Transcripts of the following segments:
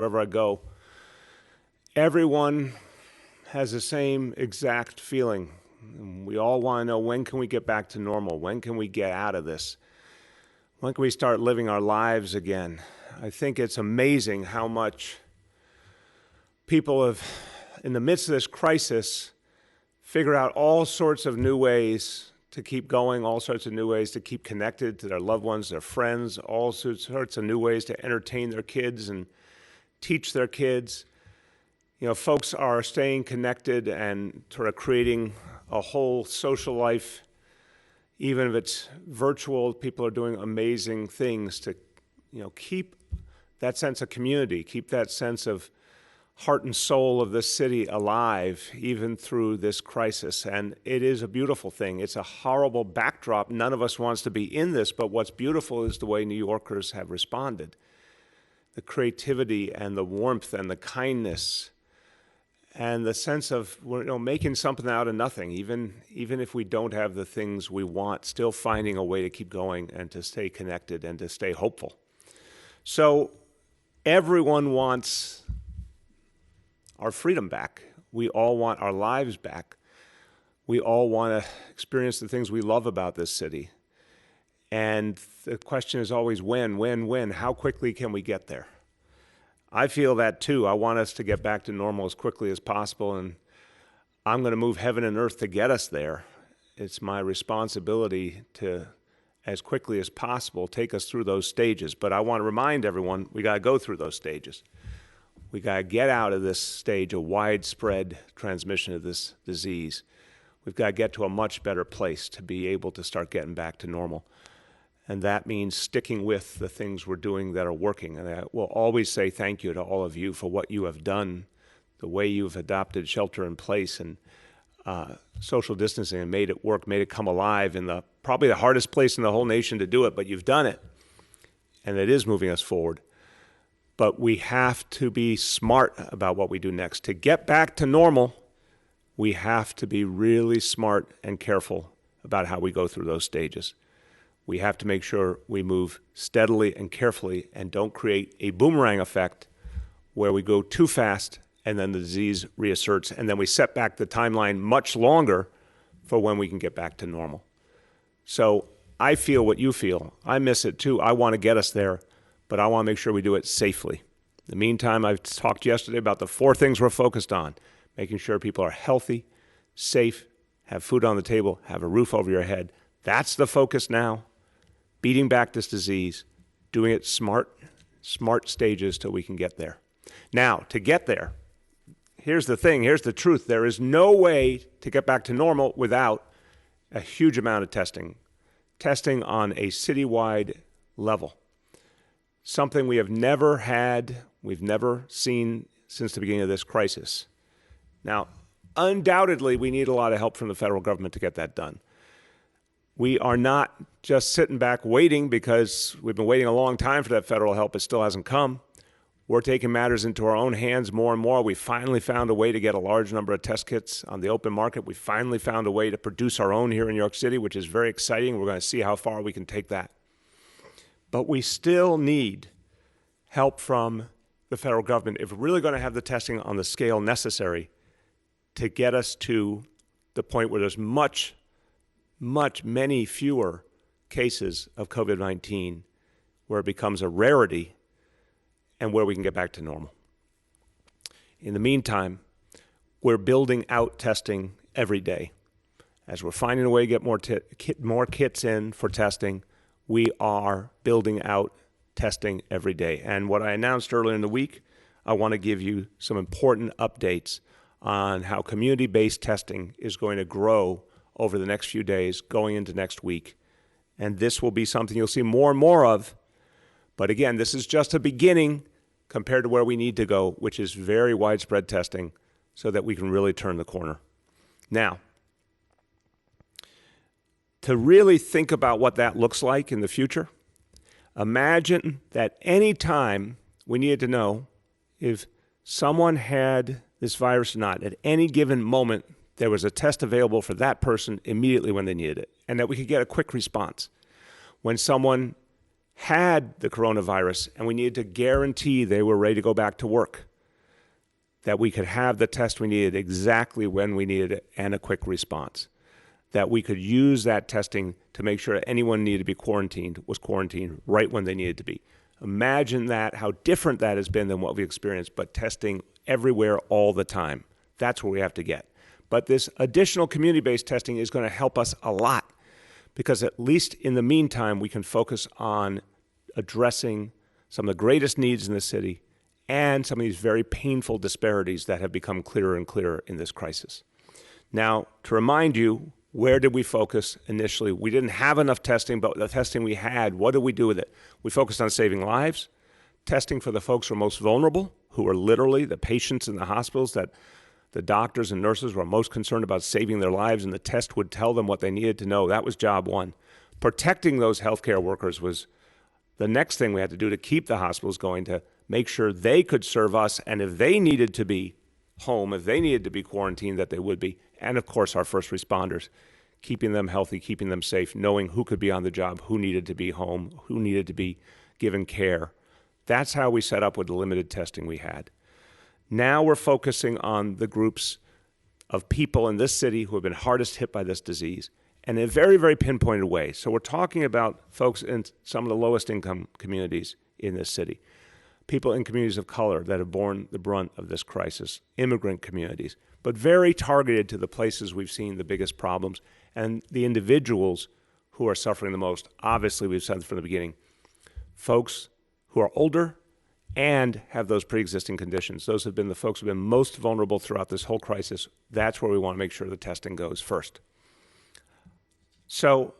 wherever I go, everyone has the same exact feeling. We all want to know, when can we get back to normal? When can we get out of this? When can we start living our lives again? I think it's amazing how much people have, in the midst of this crisis, figure out all sorts of new ways to keep going, all sorts of new ways to keep connected to their loved ones, their friends, all sorts of new ways to entertain their kids and teach their kids. You know, folks are staying connected and sort of creating a whole social life. Even if it's virtual, people are doing amazing things to, keep that sense of community, keep that sense of heart and soul of this city alive, even through this crisis. And it is a beautiful thing. It's a horrible backdrop. None of us wants to be in this, but what's beautiful is the way New Yorkers have responded. The creativity and the warmth and the kindness and the sense of making something out of nothing, even if we don't have the things we want, still finding a way to keep going and to stay connected and to stay hopeful. So everyone wants our freedom back. We all want our lives back. We all want to experience the things we love about this city. And the question is always when? How quickly can we get there? I feel that too. I want us to get back to normal as quickly as possible, and I'm going to move heaven and earth to get us there. It's my responsibility to, as quickly as possible, take us through those stages. But I want to remind everyone, we got to go through those stages. We got to get out of this stage of widespread transmission of this disease. We've got to get to a much better place to be able to start getting back to normal. And that means sticking with the things we're doing that are working. And I will always say thank you to all of you for what you have done, the way you've adopted shelter in place and social distancing and made it work, made it come alive in probably the hardest place in the whole nation to do it, but you've done it. And it is moving us forward. But we have to be smart about what we do next. To get back to normal, we have to be really smart and careful about how we go through those stages. We have to make sure we move steadily and carefully and don't create a boomerang effect where we go too fast and then the disease reasserts, and then we set back the timeline much longer for when we can get back to normal. So I feel what you feel. I miss it too. I want to get us there, but I want to make sure we do it safely. In the meantime, I've talked yesterday about the 4 things we're focused on: making sure people are healthy, safe, have food on the table, have a roof over your head. That's the focus now. Beating back this disease, doing it smart stages till we can get there. Now, to get there, here's the thing, here's the truth. There is no way to get back to normal without a huge amount of testing on a citywide level. Something we have never had, we've never seen since the beginning of this crisis. Now, undoubtedly, we need a lot of help from the federal government to get that done. We are not just sitting back waiting because we've been waiting a long time for that federal help. It still hasn't come. We're taking matters into our own hands more and more. We finally found a way to get a large number of test kits on the open market. We finally found a way to produce our own here in New York City, which is very exciting. We're going to see how far we can take that. But we still need help from the federal government if we're really going to have the testing on the scale necessary to get us to the point where there's many fewer cases of COVID-19, where it becomes a rarity and where we can get back to normal. In the meantime, we're building out testing every day. As we're finding a way to get more kits in for testing, we are building out testing every day. And what I announced earlier in the week, I want to give you some important updates on how community-based testing is going to grow over the next few days, going into next week. And this will be something you'll see more and more of. But again, this is just a beginning compared to where we need to go, which is very widespread testing so that we can really turn the corner. Now, to really think about what that looks like in the future, imagine that any time we needed to know if someone had this virus or not, at any given moment, there was a test available for that person immediately when they needed it, and that we could get a quick response. When someone had the coronavirus and we needed to guarantee they were ready to go back to work, that we could have the test we needed exactly when we needed it and a quick response, that we could use that testing to make sure anyone needed to be quarantined was quarantined right when they needed to be. Imagine that, how different that has been than what we experienced, but testing everywhere all the time. That's where we have to get. But this additional community-based testing is going to help us a lot, because at least in the meantime, we can focus on addressing some of the greatest needs in the city and some of these very painful disparities that have become clearer and clearer in this crisis. Now, to remind you, where did we focus initially? We didn't have enough testing, but the testing we had, what did we do with it? We focused on saving lives, testing for the folks who are most vulnerable, who are literally the patients in the hospitals that the doctors and nurses were most concerned about saving their lives, and the test would tell them what they needed to know. That was job one. Protecting those healthcare workers was the next thing we had to do to keep the hospitals going, to make sure they could serve us, and if they needed to be home, if they needed to be quarantined, that they would be. And of course, our first responders, keeping them healthy, keeping them safe, knowing who could be on the job, who needed to be home, who needed to be given care. That's how we set up with the limited testing we had. Now we're focusing on the groups of people in this city who have been hardest hit by this disease, and in a very, very pinpointed way. So we're talking about folks in some of the lowest income communities in this city, people in communities of color that have borne the brunt of this crisis, immigrant communities, but very targeted to the places we've seen the biggest problems, and the individuals who are suffering the most. Obviously, we've said from the beginning, folks who are older and have those pre-existing conditions. Those have been the folks who have been most vulnerable throughout this whole crisis. That's where we want to make sure the testing goes first. So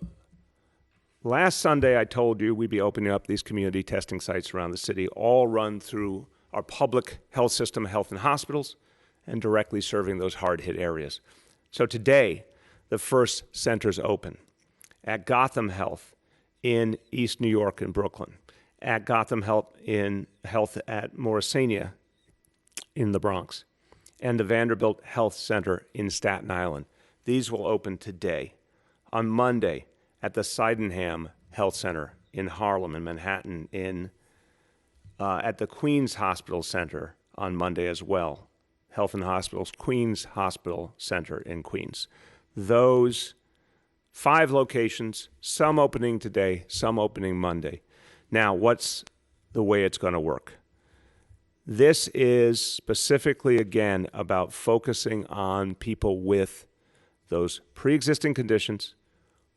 last Sunday, I told you we'd be opening up these community testing sites around the city, all run through our public health system, health and hospitals, and directly serving those hard-hit areas. So today, the first centers open at Gotham Health in East New York and Brooklyn, at Gotham Health at Morrisania in the Bronx, and the Vanderbilt Health Center in Staten Island. These will open today. On Monday, at the Sydenham Health Center in Harlem and Manhattan, at the Queens Hospital Center on Monday as well. Health and Hospitals, Queens Hospital Center in Queens. Those 5 locations, some opening today, some opening Monday. Now, what's the way it's going to work? This is specifically, again, about focusing on people with those pre-existing conditions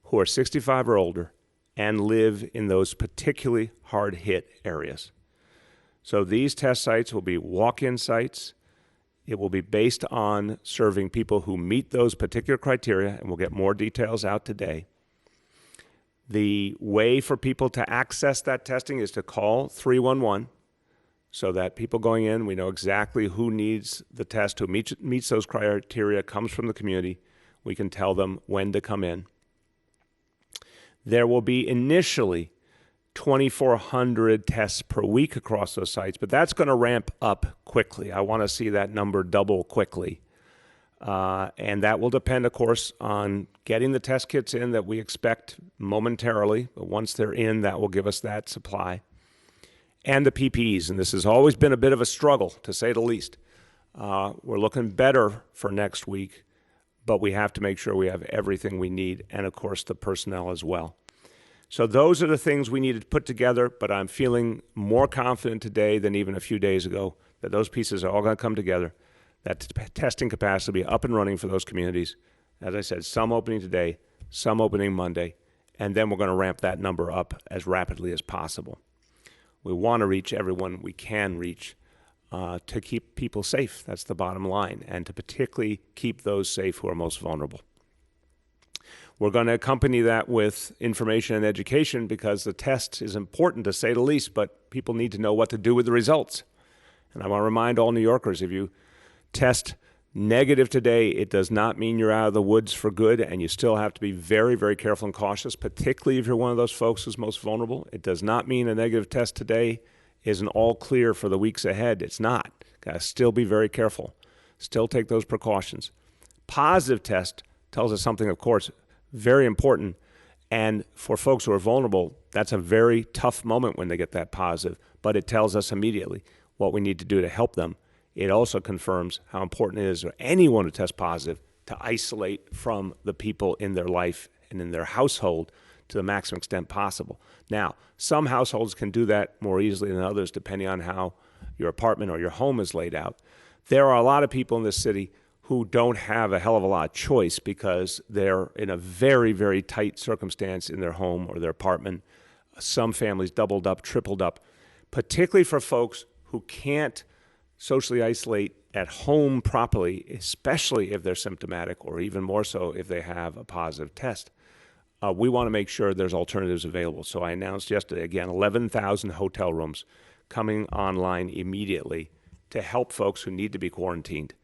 who are 65 or older and live in those particularly hard-hit areas. So these test sites will be walk-in sites. It will be based on serving people who meet those particular criteria, and we'll get more details out today. The way for people to access that testing is to call 311 so that people going in, we know exactly who needs the test, who meets those criteria, comes from the community. We can tell them when to come in. There will be initially 2,400 tests per week across those sites, but that's going to ramp up quickly. I want to see that number double quickly. And that will depend, of course, on getting the test kits in that we expect momentarily. But once they're in, that will give us that supply. And the PPEs, and this has always been a bit of a struggle, to say the least. We're looking better for next week, but we have to make sure we have everything we need, and, of course, the personnel as well. So those are the things we need to put together, but I'm feeling more confident today than even a few days ago that those pieces are all going to come together. That testing capacity will be up and running for those communities. As I said, some opening today, some opening Monday, and then we're going to ramp that number up as rapidly as possible. We want to reach everyone we can reach to keep people safe. That's the bottom line, and to particularly keep those safe who are most vulnerable. We're going to accompany that with information and education because the test is important, to say the least, but people need to know what to do with the results. And I want to remind all New Yorkers, if you test negative today, it does not mean you're out of the woods for good, and you still have to be very, very careful and cautious, particularly if you're one of those folks who's most vulnerable. It does not mean a negative test today is an all clear for the weeks ahead. It's not. Got to still be very careful. Still take those precautions. Positive test tells us something, of course, very important, And for folks who are vulnerable, that's a very tough moment when they get that positive, but it tells us immediately what we need to do to help them. It also confirms how important it is for anyone who tests positive to isolate from the people in their life and in their household to the maximum extent possible. Now, some households can do that more easily than others, depending on how your apartment or your home is laid out. There are a lot of people in this city who don't have a hell of a lot of choice because they're in a very, very tight circumstance in their home or their apartment. Some families doubled up, tripled up, particularly for folks who can't socially isolate at home properly, especially if they're symptomatic or even more so if they have a positive test. We want to make sure there's alternatives available. So I announced yesterday, again, 11,000 hotel rooms coming online immediately to help folks who need to be quarantined.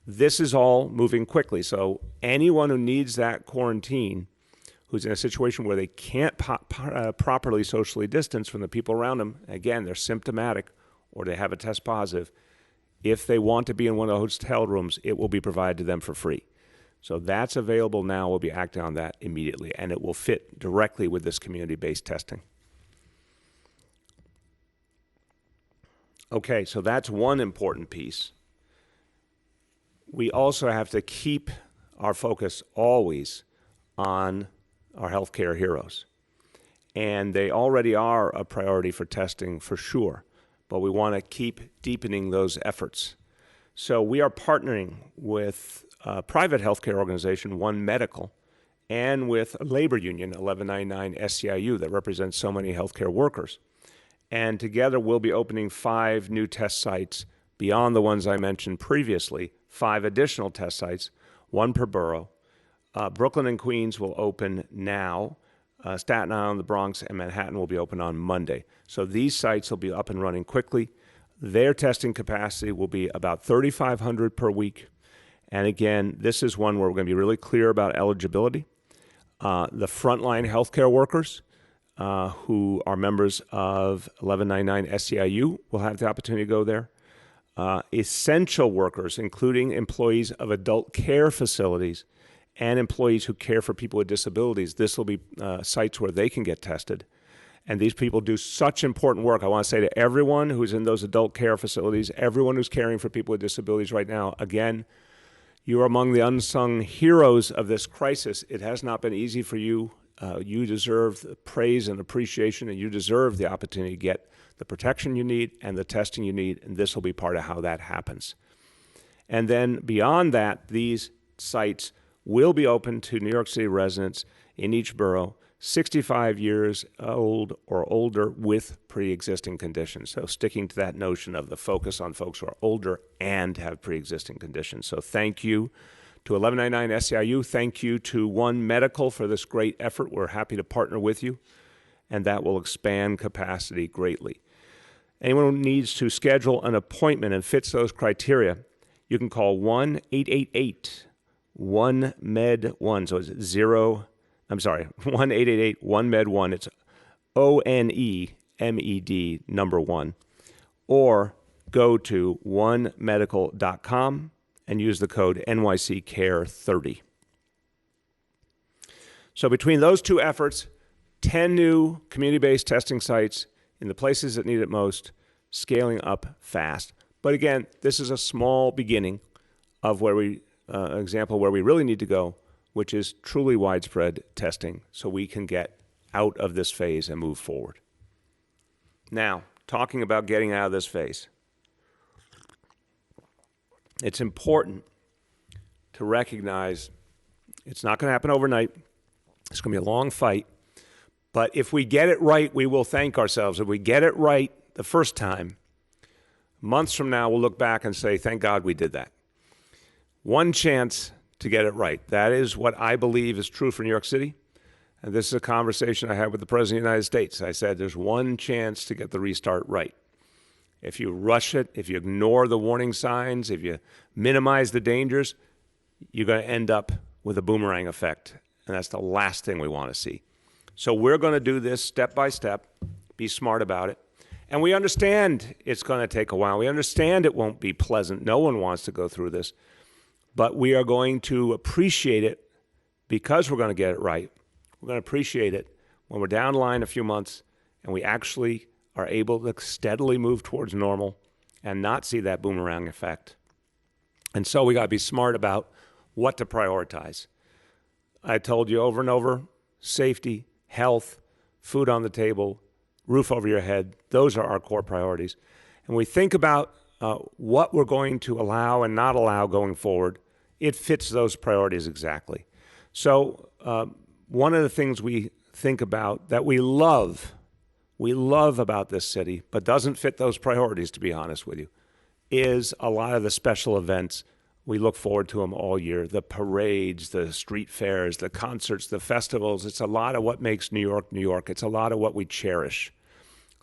This is all moving quickly. So anyone who needs that quarantine, who's in a situation where they can't properly socially distance from the people around them, again, they're symptomatic or they have a test positive, if they want to be in one of the hotel rooms, it will be provided to them for free. So that's available now. We'll be acting on that immediately, and it will fit directly with this community-based testing. Okay, so that's one important piece. We also have to keep our focus always on our healthcare heroes. And they already are a priority for testing for sure, but we want to keep deepening those efforts. So we are partnering with a private healthcare organization, One Medical, and with a labor union, 1199 SEIU, that represents so many healthcare workers. And together we'll be opening 5 new test sites beyond the ones I mentioned previously, 5 additional test sites, 1 per borough. Brooklyn and Queens will open now. Staten Island, the Bronx, and Manhattan will be open on Monday. So these sites will be up and running quickly. Their testing capacity will be about 3,500 per week. And again, this is one where we're going to be really clear about eligibility. The frontline healthcare workers who are members of 1199 SEIU will have the opportunity to go there. Essential workers, including employees of adult care facilities and employees who care for people with disabilities. This will be sites where they can get tested. And these people do such important work. I want to say to everyone who's in those adult care facilities, everyone who's caring for people with disabilities right now, again, you are among the unsung heroes of this crisis. It has not been easy for you. You deserve the praise and appreciation, and you deserve the opportunity to get the protection you need and the testing you need, and this will be part of how that happens. And then beyond that, these sites will be open to New York City residents in each borough, 65 years old or older with pre-existing conditions. So sticking to that notion of the focus on folks who are older and have pre-existing conditions. So thank you to 1199 SEIU. Thank you to One Medical for this great effort. We're happy to partner with you, and that will expand capacity greatly. Anyone who needs to schedule an appointment and fits those criteria, you can call 1-888-1-MED-1. So it's 1-888-1-MED-1. It's ONEMED number 1. Or go to onemedical.com and use the code NYCCARE30. So between those two efforts, 10 new community-based testing sites in the places that need it most, scaling up fast. But again, this is a small beginning of where an example where we really need to go, which is truly widespread testing so we can get out of this phase and move forward. Now, talking about getting out of this phase, it's important to recognize it's not going to happen overnight. It's going to be a long fight. But if we get it right, we will thank ourselves. If we get it right the first time, months from now, we'll look back and say, thank God we did that. One chance to get it right. That is what I believe is true for New York City. And this is a conversation I had with the President of the United States. I said, there's one chance to get the restart right. If you rush it, if you ignore the warning signs, if you minimize the dangers, you're going to end up with a boomerang effect. And that's the last thing we want to see. So we're going to do this step by step, be smart about it. And we understand it's going to take a while. We understand it won't be pleasant. No one wants to go through this. But we are going to appreciate it because we're going to get it right. We're going to appreciate it when we're down the line a few months and we actually are able to steadily move towards normal and not see that boomerang effect. And so we got to be smart about what to prioritize. I told you over and over, safety, health, food on the table, roof over your head, those are our core priorities. And we think about what we're going to allow and not allow going forward. It fits those priorities exactly. So one of the things we think about that we love about this city, but doesn't fit those priorities, to be honest with you, is a lot of the special events. We look forward to them all year. The parades, the street fairs, the concerts, the festivals. It's a lot of what makes New York, New York. It's a lot of what we cherish.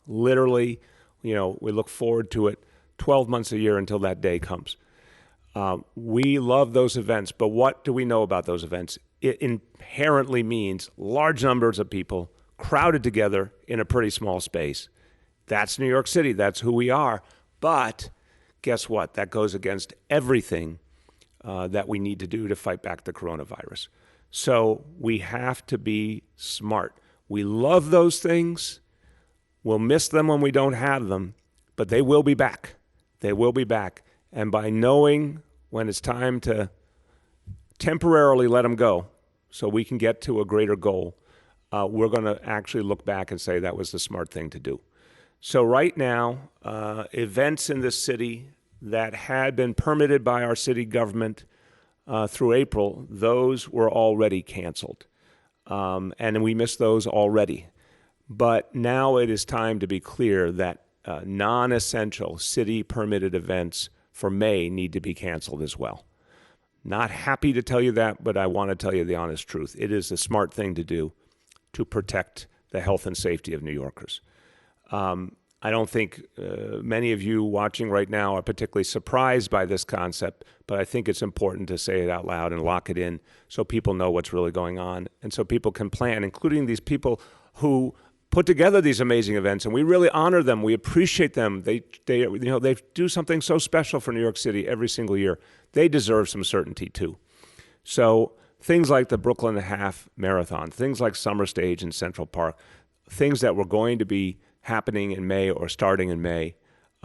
Literally, we look forward to it 12 months a year until that day comes. We love those events, but what do we know about those events? It inherently means large numbers of people crowded together in a pretty small space. That's New York City. That's who we are. But guess what? That goes against everything that we need to do to fight back the coronavirus. So we have to be smart. We love those things. We'll miss them when we don't have them, but they will be back. They will be back. And by knowing when it's time to temporarily let them go so we can get to a greater goal, we're going to actually look back and say that was the smart thing to do. So right now, events in this city that had been permitted by our city government through April, those were already canceled. And we missed those already. But now it is time to be clear that non-essential city-permitted events for May need to be canceled as well. Not happy to tell you that, but I want to tell you the honest truth. It is the smart thing to do to protect the health and safety of New Yorkers. I don't think many of you watching right now are particularly surprised by this concept, but I think it's important to say it out loud and lock it in so people know what's really going on and so people can plan, including these people who put together these amazing events, and we really honor them. We appreciate them. They do something so special for New York City every single year. They deserve some certainty too. So things like the Brooklyn Half Marathon, things like Summer Stage in Central Park, things that were going to be happening in May or starting in May,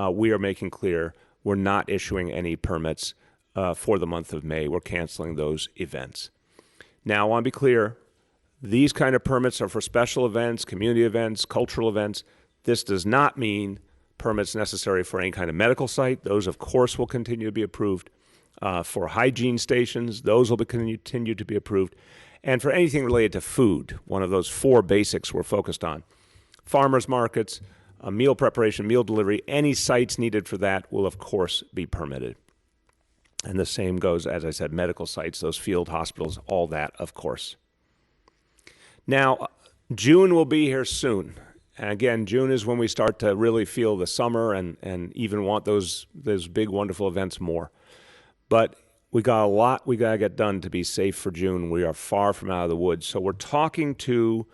we are making clear we're not issuing any permits for the month of May. We're canceling those events. Now, I want to be clear, these kind of permits are for special events, community events, cultural events. This does not mean permits necessary for any kind of medical site. Those, of course, will continue to be approved. For hygiene stations, those will continue to be approved. And for anything related to food, one of those 4 basics we're focused on. Farmers markets, meal preparation, meal delivery, any sites needed for that will, of course, be permitted. And the same goes, as I said, medical sites, those field hospitals, all that, of course. Now, June will be here soon. And again, June is when we start to really feel the summer and even want those big, wonderful events more. But we got a lot we got to get done to be safe for June. We are far from out of the woods. So we're talking to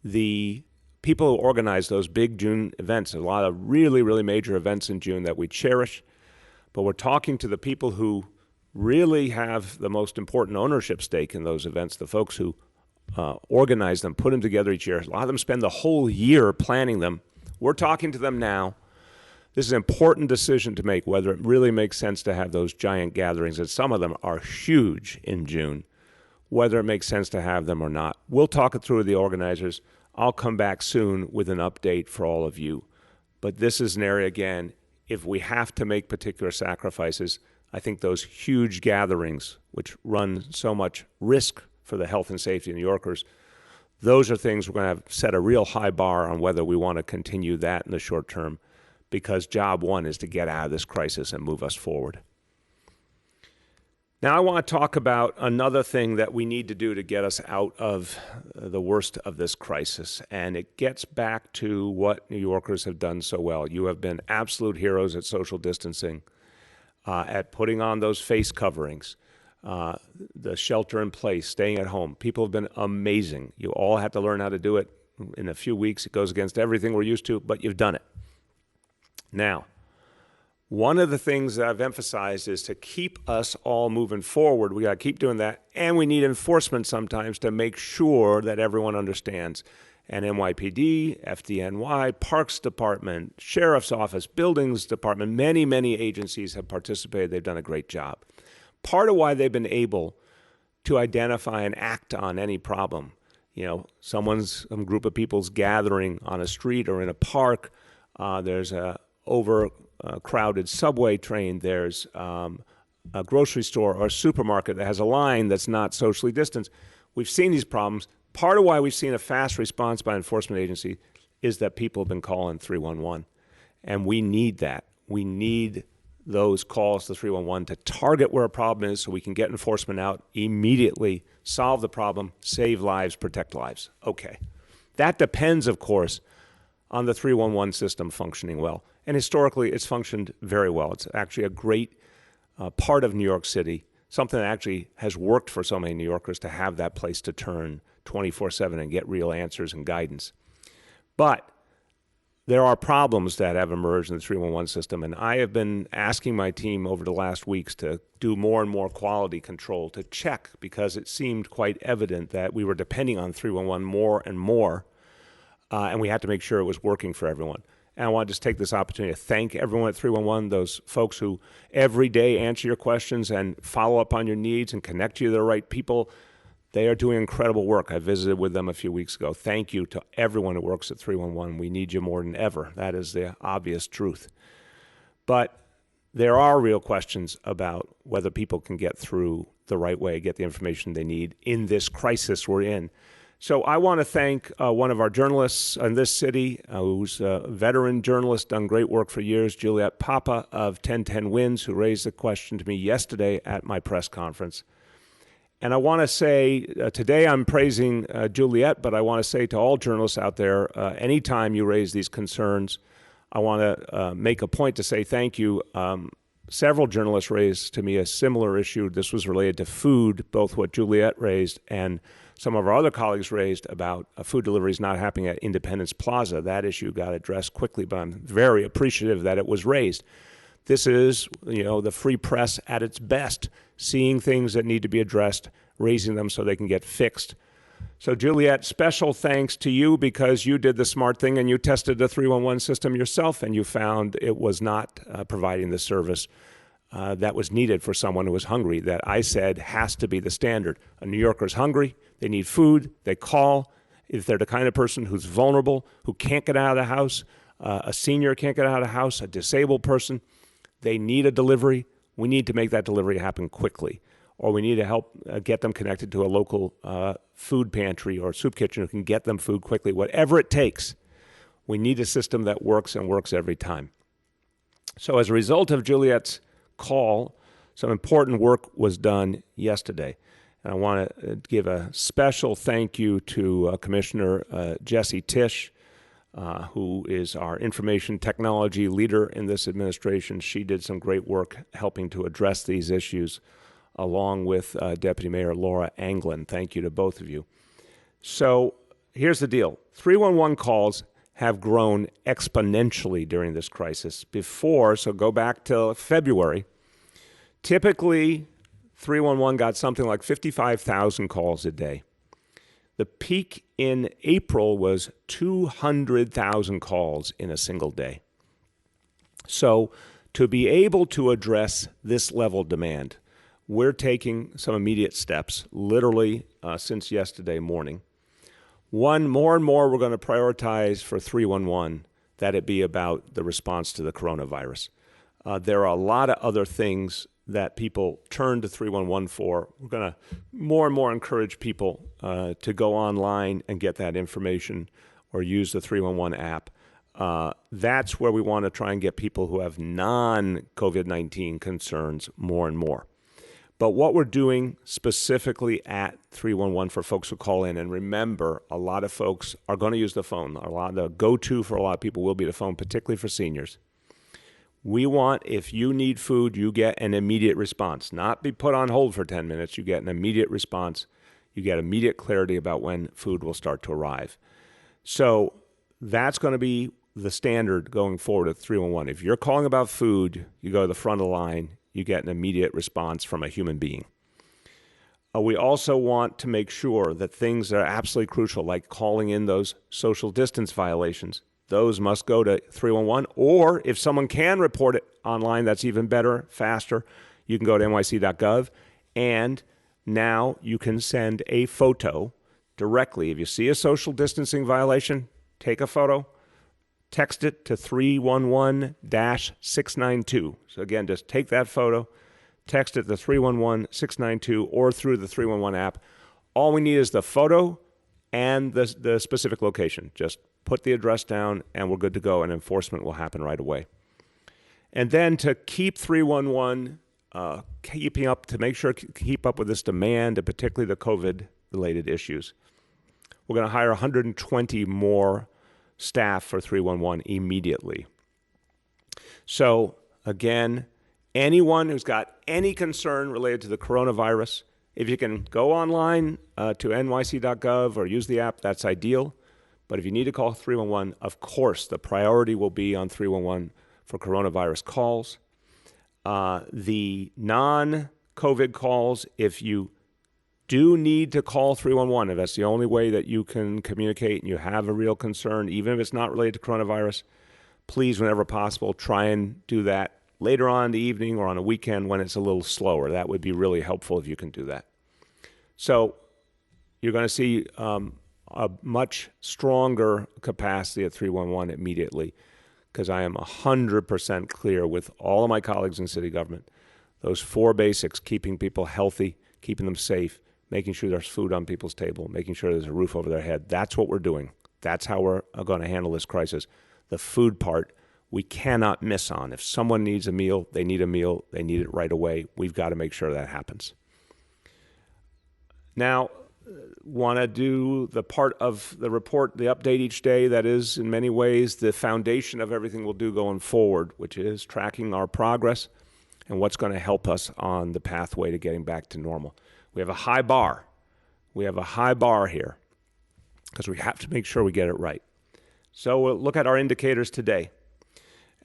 the people who organize those big June events, a lot of really, really major events in June that we cherish. But we're talking to the people who really have the most important ownership stake in those events, the folks who organize them, put them together each year. A lot of them spend the whole year planning them. We're talking to them now. This is an important decision to make, whether it really makes sense to have those giant gatherings, and some of them are huge in June, whether it makes sense to have them or not. We'll talk it through with the organizers. I'll come back soon with an update for all of you. But this is an area, again, if we have to make particular sacrifices, I think those huge gatherings, which run so much risk for the health and safety of New Yorkers, those are things we're going to set a real high bar on whether we want to continue that in the short term, because job one is to get out of this crisis and move us forward. Now I want to talk about another thing that we need to do to get us out of the worst of this crisis, and it gets back to what New Yorkers have done so well. You have been absolute heroes at social distancing, at putting on those face coverings, the shelter in place, staying at home. People have been amazing. You all have to learn how to do it in a few weeks. It goes against everything we're used to, but you've done it. Now, One of the things that I've emphasized is to keep us all moving forward. We got to keep doing that. And we need enforcement sometimes to make sure that everyone understands. And NYPD, FDNY, Parks Department, Sheriff's Office, Buildings Department, many, many agencies have participated. They've done a great job. Part of why they've been able to identify and act on any problem, some group of people's gathering on a street or in a park, there's a overcrowded subway train, there's a grocery store or a supermarket that has a line that's not socially distanced. We've seen these problems. Part of why we've seen a fast response by enforcement agency is that people have been calling 311. And we need that. We need those calls to 311 to target where a problem is so we can get enforcement out immediately, solve the problem, save lives, protect lives. Okay. That depends, of course, on the 311 system functioning well. And historically, it's functioned very well. It's actually a great part of New York City, something that actually has worked for so many New Yorkers to have that place to turn 24/7 and get real answers and guidance. But there are problems that have emerged in the 311 system, and I have been asking my team over the last weeks to do more and more quality control to check, because it seemed quite evident that we were depending on 311 more and more, and we had to make sure it was working for everyone. And I want to just take this opportunity to thank everyone at 311, those folks who every day answer your questions and follow up on your needs and connect you to the right people. They are doing incredible work. I visited with them a few weeks ago. Thank you to everyone who works at 311. We need you more than ever. That is the obvious truth. But there are real questions about whether people can get through the right way, get the information they need in this crisis we're in. So I want to thank one of our journalists in this city, who's a veteran journalist, done great work for years, Juliet Papa of 1010 Wins, who raised the question to me yesterday at my press conference. And I want to say, today I'm praising Juliet, but I want to say to all journalists out there, anytime you raise these concerns, I want to make a point to say thank you. Several journalists raised to me a similar issue. This was related to food, both what Juliet raised and some of our other colleagues raised about food deliveries not happening at Independence Plaza. That issue got addressed quickly, but I'm very appreciative that it was raised. This is, the free press at its best, seeing things that need to be addressed, raising them so they can get fixed. So Juliet, special thanks to you, because you did the smart thing and you tested the 311 system yourself and you found it was not providing the service that was needed for someone who was hungry, that I said has to be the standard. A New Yorker's hungry, they need food, they call. If they're the kind of person who's vulnerable, who can't get out of the house, a senior can't get out of the house, a disabled person, they need a delivery. We need to make that delivery happen quickly, or we need to help get them connected to a local food pantry or soup kitchen who can get them food quickly. Whatever it takes, we need a system that works and works every time. So as a result of Juliet's call, some important work was done yesterday. And I want to give a special thank you to Commissioner Jesse Tisch, who is our information technology leader in this administration. She did some great work helping to address these issues, along with Deputy Mayor Laura Anglin. Thank you to both of you. So here's the deal. 311 calls have grown exponentially during this crisis. Before, so go back to February, typically 311 got something like 55,000 calls a day. The peak in April was 200,000 calls in a single day. So to be able to address this level of demand, we're taking some immediate steps, literally since yesterday morning. One, more and more we're going to prioritize for 311 that it be about the response to the coronavirus. There are a lot of other things that people turn to 311 for. We're going to more and more encourage people to go online and get that information or use the 311 app. That's where we want to try and get people who have non-COVID-19 concerns more and more. But what we're doing specifically at 311 for folks who call in, and remember, a lot of folks are going to use the phone. The go-to for a lot of people will be the phone, particularly for seniors. We want, if you need food, you get an immediate response. Not be put on hold for 10 minutes. You get an immediate response. You get immediate clarity about when food will start to arrive. So that's going to be the standard going forward at 311. If you're calling about food, you go to the front of the line, you get an immediate response from a human being. We also want to make sure that things that are absolutely crucial, like calling in those social distance violations, those must go to 311. Or if someone can report it online, that's even better, faster. You can go to nyc.gov, and now you can send a photo directly. If you see a social distancing violation, take a photo, text it to 311-692. So again, just take that photo, text it to 311-692 or through the 311 app. All we need is the photo and the specific location. Just put the address down and we're good to go, and enforcement will happen right away. And then to keep 311 keeping up, to make sure keep up with this demand, and particularly the COVID-related issues, we're going to hire 120 more staff for 311 immediately. So again, anyone who's got any concern related to the coronavirus, if you can go online to nyc.gov or use the app, that's ideal. But if you need to call 311, of course, the priority will be on 311 for coronavirus calls. The non-COVID calls, if you do need to call 311, if that's the only way that you can communicate and you have a real concern, even if it's not related to coronavirus, please, whenever possible, try and do that later on in the evening or on a weekend when it's a little slower. That would be really helpful if you can do that. So you're going to see a much stronger capacity at 311 immediately, because I am 100% clear with all of my colleagues in city government. Those four basics: keeping people healthy, keeping them safe, making sure there's food on people's table, making sure there's a roof over their head. That's what we're doing. That's how we're going to handle this crisis. The food part, we cannot miss on. If someone needs a meal, they need it right away. We've got to make sure that happens. Now, want to do the part of the report, the update each day that is in many ways the foundation of everything we'll do going forward, which is tracking our progress and what's going to help us on the pathway to getting back to normal. We have a high bar. We have a high bar here because we have to make sure we get it right. So we'll look at our indicators today.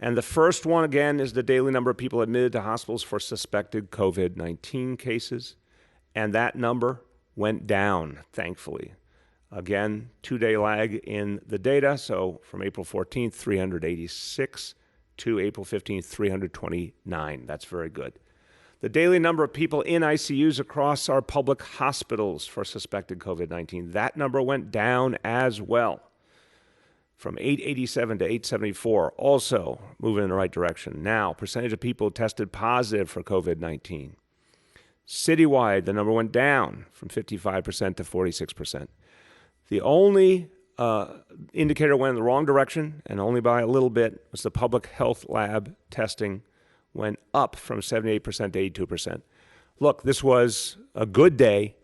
And the first one, again, is the daily number of people admitted to hospitals for suspected COVID-19 cases. And that number went down, thankfully. Again, 2-day lag in the data. So from April 14th, 386 to April 15th, 329. That's very good. The daily number of people in ICUs across our public hospitals for suspected COVID-19, that number went down as well, from 887 to 874, also moving in the right direction. Now, percentage of people tested positive for COVID-19. Citywide, the number went down from 55% to 46%. The only indicator went in the wrong direction, and only by a little bit, was the public health lab testing went up from 78% to 82%. Look, this was a good day,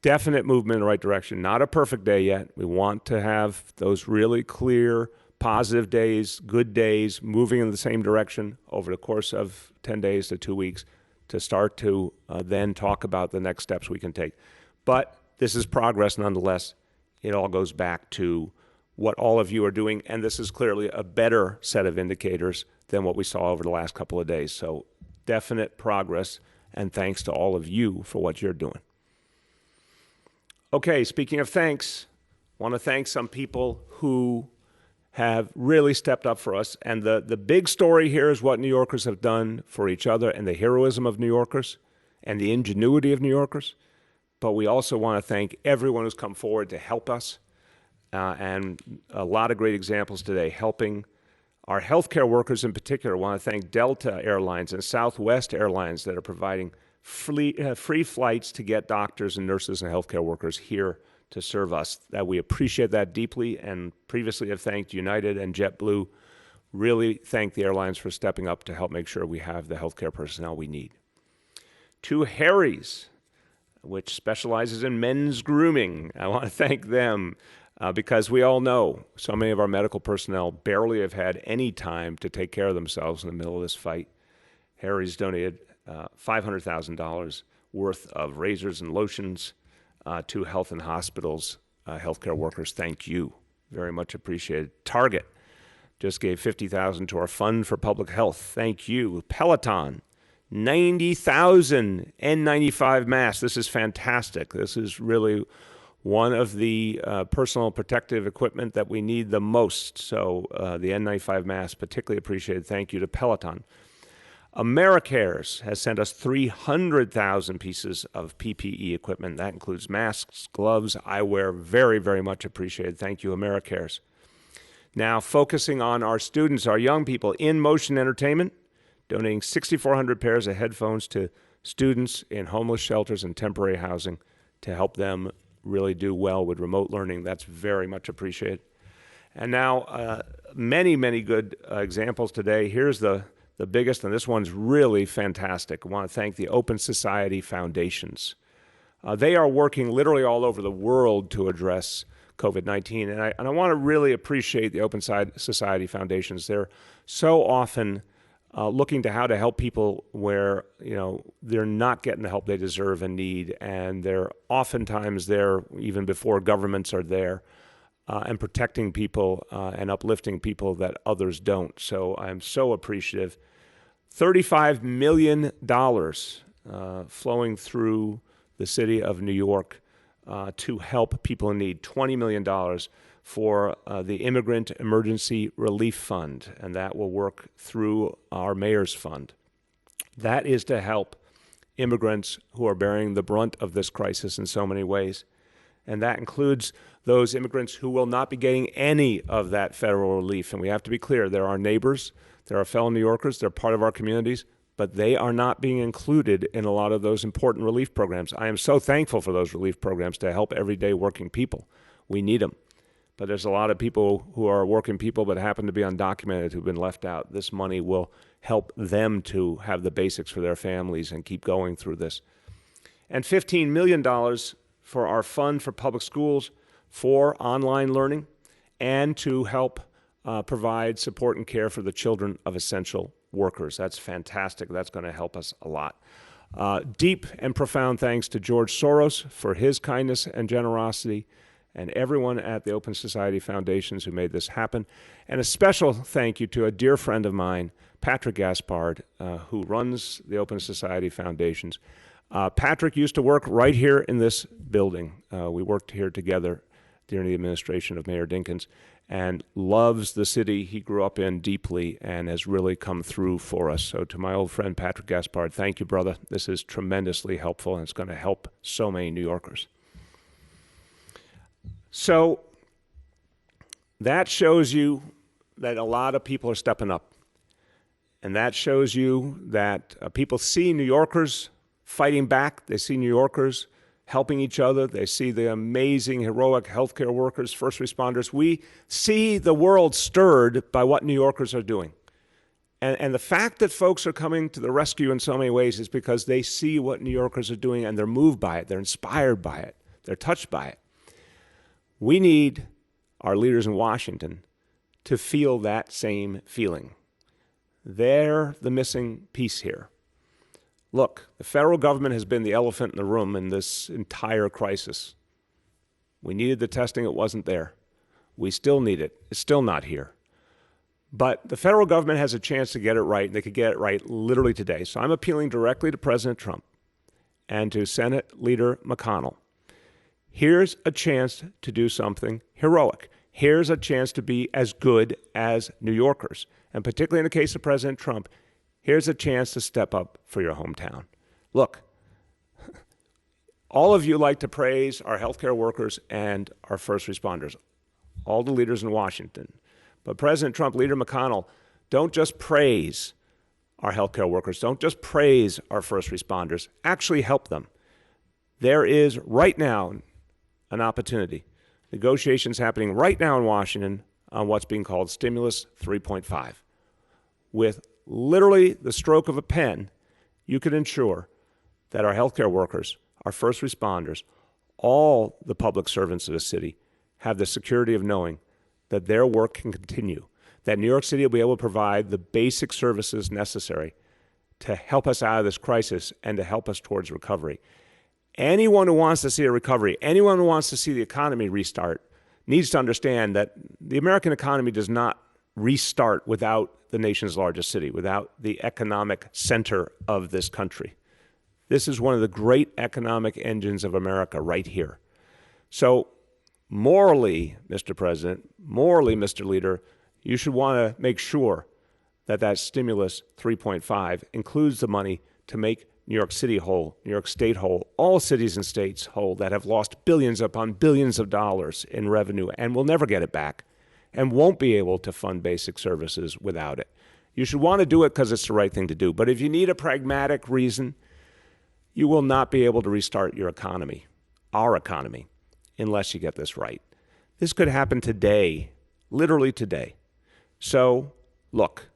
definite movement in the right direction, not a perfect day yet. We want to have those really clear, positive days, good days, moving in the same direction over the course of 10 days to 2 weeks to start to then talk about the next steps we can take. But this is progress nonetheless. It all goes back to what all of you are doing, and this is clearly a better set of indicators than what we saw over the last couple of days. So definite progress, and thanks to all of you for what you're doing. Okay, speaking of thanks, I want to thank some people who have really stepped up for us. And the big story here is what New Yorkers have done for each other, and the heroism of New Yorkers and the ingenuity of New Yorkers. But we also want to thank everyone who's come forward to help us. And a lot of great examples today helping our healthcare workers in particular. I want to thank Delta Airlines and Southwest Airlines that are providing free flights to get doctors and nurses and healthcare workers here to serve us. That we appreciate that deeply, and previously have thanked United and JetBlue. Really thank the airlines for stepping up to help make sure we have the healthcare personnel we need. To Harry's, which specializes in men's grooming. I want to thank them because we all know so many of our medical personnel barely have had any time to take care of themselves in the middle of this fight. Harry's donated $500,000 worth of razors and lotions to health and hospitals, healthcare workers. Thank you. Very much appreciated. Target just gave $50,000 to our Fund for Public Health. Thank you. Peloton, 90,000 N95 masks. This is fantastic. This is really one of the personal protective equipment that we need the most. So the N95 mask, particularly appreciated. Thank you to Peloton. AmeriCares has sent us 300,000 pieces of PPE equipment. That includes masks, gloves, eyewear. Very, very much appreciated. Thank you, AmeriCares. Now, focusing on our students, our young people, In Motion Entertainment, donating 6,400 pairs of headphones to students in homeless shelters and temporary housing to help them really do well with remote learning. That's very much appreciated. And now, many, many good examples today. Here's the biggest, and this one's really fantastic. I want to thank the Open Society Foundations. They are working literally all over the world to address COVID-19, and I want to really appreciate the Open Society Foundations. They're so often looking to how to help people where they're not getting the help they deserve and need, and they're oftentimes there even before governments are there, and protecting people and uplifting people that others don't. So I'm so appreciative. $35 million flowing through the city of New York to help people in need. $20 million for the Immigrant Emergency Relief Fund, and that will work through our mayor's fund. That is to help immigrants who are bearing the brunt of this crisis in so many ways. And that includes those immigrants who will not be getting any of that federal relief. And we have to be clear, they're our neighbors, they're our fellow New Yorkers, they're part of our communities, but they are not being included in a lot of those important relief programs. I am so thankful for those relief programs to help everyday working people. We need them. But there's a lot of people who are working people but happen to be undocumented who've been left out. This money will help them to have the basics for their families and keep going through this. And $15 million for our Fund for Public Schools for online learning and to help provide support and care for the children of essential workers. That's fantastic. That's going to help us a lot. Deep and profound thanks to George Soros for his kindness and generosity, and everyone at the Open Society Foundations who made this happen. And a special thank you to a dear friend of mine, Patrick Gaspard, who runs the Open Society Foundations. Patrick used to work right here in this building. We worked here together during the administration of Mayor Dinkins, and loves the city he grew up in deeply and has really come through for us. So to my old friend Patrick Gaspard, thank you, brother. This is tremendously helpful, and it's going to help so many New Yorkers. So that shows you that a lot of people are stepping up. And that shows you that people see New Yorkers fighting back. They see New Yorkers helping each other. They see the amazing, heroic healthcare workers, first responders. We see the world stirred by what New Yorkers are doing. And the fact that folks are coming to the rescue in so many ways is because they see what New Yorkers are doing and they're moved by it. They're inspired by it. They're touched by it. We need our leaders in Washington to feel that same feeling. They're the missing piece here. Look, the federal government has been the elephant in the room in this entire crisis. We needed the testing, it wasn't there. We still need it, it's still not here. But the federal government has a chance to get it right, and they could get it right literally today. So I'm appealing directly to President Trump and to Senate Leader McConnell. Here's a chance to do something heroic. Here's a chance to be as good as New Yorkers. And particularly in the case of President Trump, here's a chance to step up for your hometown. Look, all of you like to praise our healthcare workers and our first responders, all the leaders in Washington. But President Trump, Leader McConnell, don't just praise our healthcare workers. Don't just praise our first responders. Actually help them. There is right now an opportunity. Negotiations happening right now in Washington on what's being called Stimulus 3.5. With literally the stroke of a pen, you could ensure that our healthcare workers, our first responders, all the public servants of the city have the security of knowing that their work can continue, that New York City will be able to provide the basic services necessary to help us out of this crisis and to help us towards recovery. Anyone who wants to see a recovery, anyone who wants to see the economy restart, needs to understand that the American economy does not restart without the nation's largest city, without the economic center of this country. This is one of the great economic engines of America right here. So morally, Mr. President, morally, Mr. Leader, you should want to make sure that that stimulus 3.5 includes the money to make New York City whole, New York State whole, all cities and states whole that have lost billions upon billions of dollars in revenue and will never get it back and won't be able to fund basic services without it. You should want to do it because it's the right thing to do. But if you need a pragmatic reason, you will not be able to restart your economy, our economy, unless you get this right. This could happen today, literally today. So, look,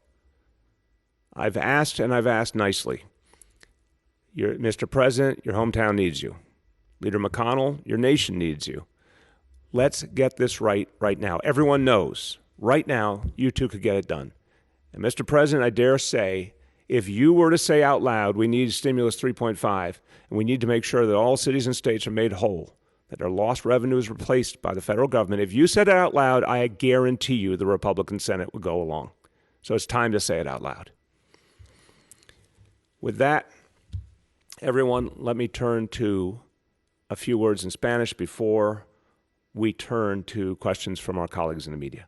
I've asked and I've asked nicely. Mr. President, your hometown needs you. Leader McConnell, your nation needs you. Let's get this right now. Everyone knows, right now, you two could get it done. And Mr. President, I dare say, if you were to say out loud, we need stimulus 3.5, and we need to make sure that all cities and states are made whole, that their lost revenue is replaced by the federal government, if you said it out loud, I guarantee you the Republican Senate would go along. So it's time to say it out loud. With that, everyone, let me turn to a few words in Spanish before we turn to questions from our colleagues in the media.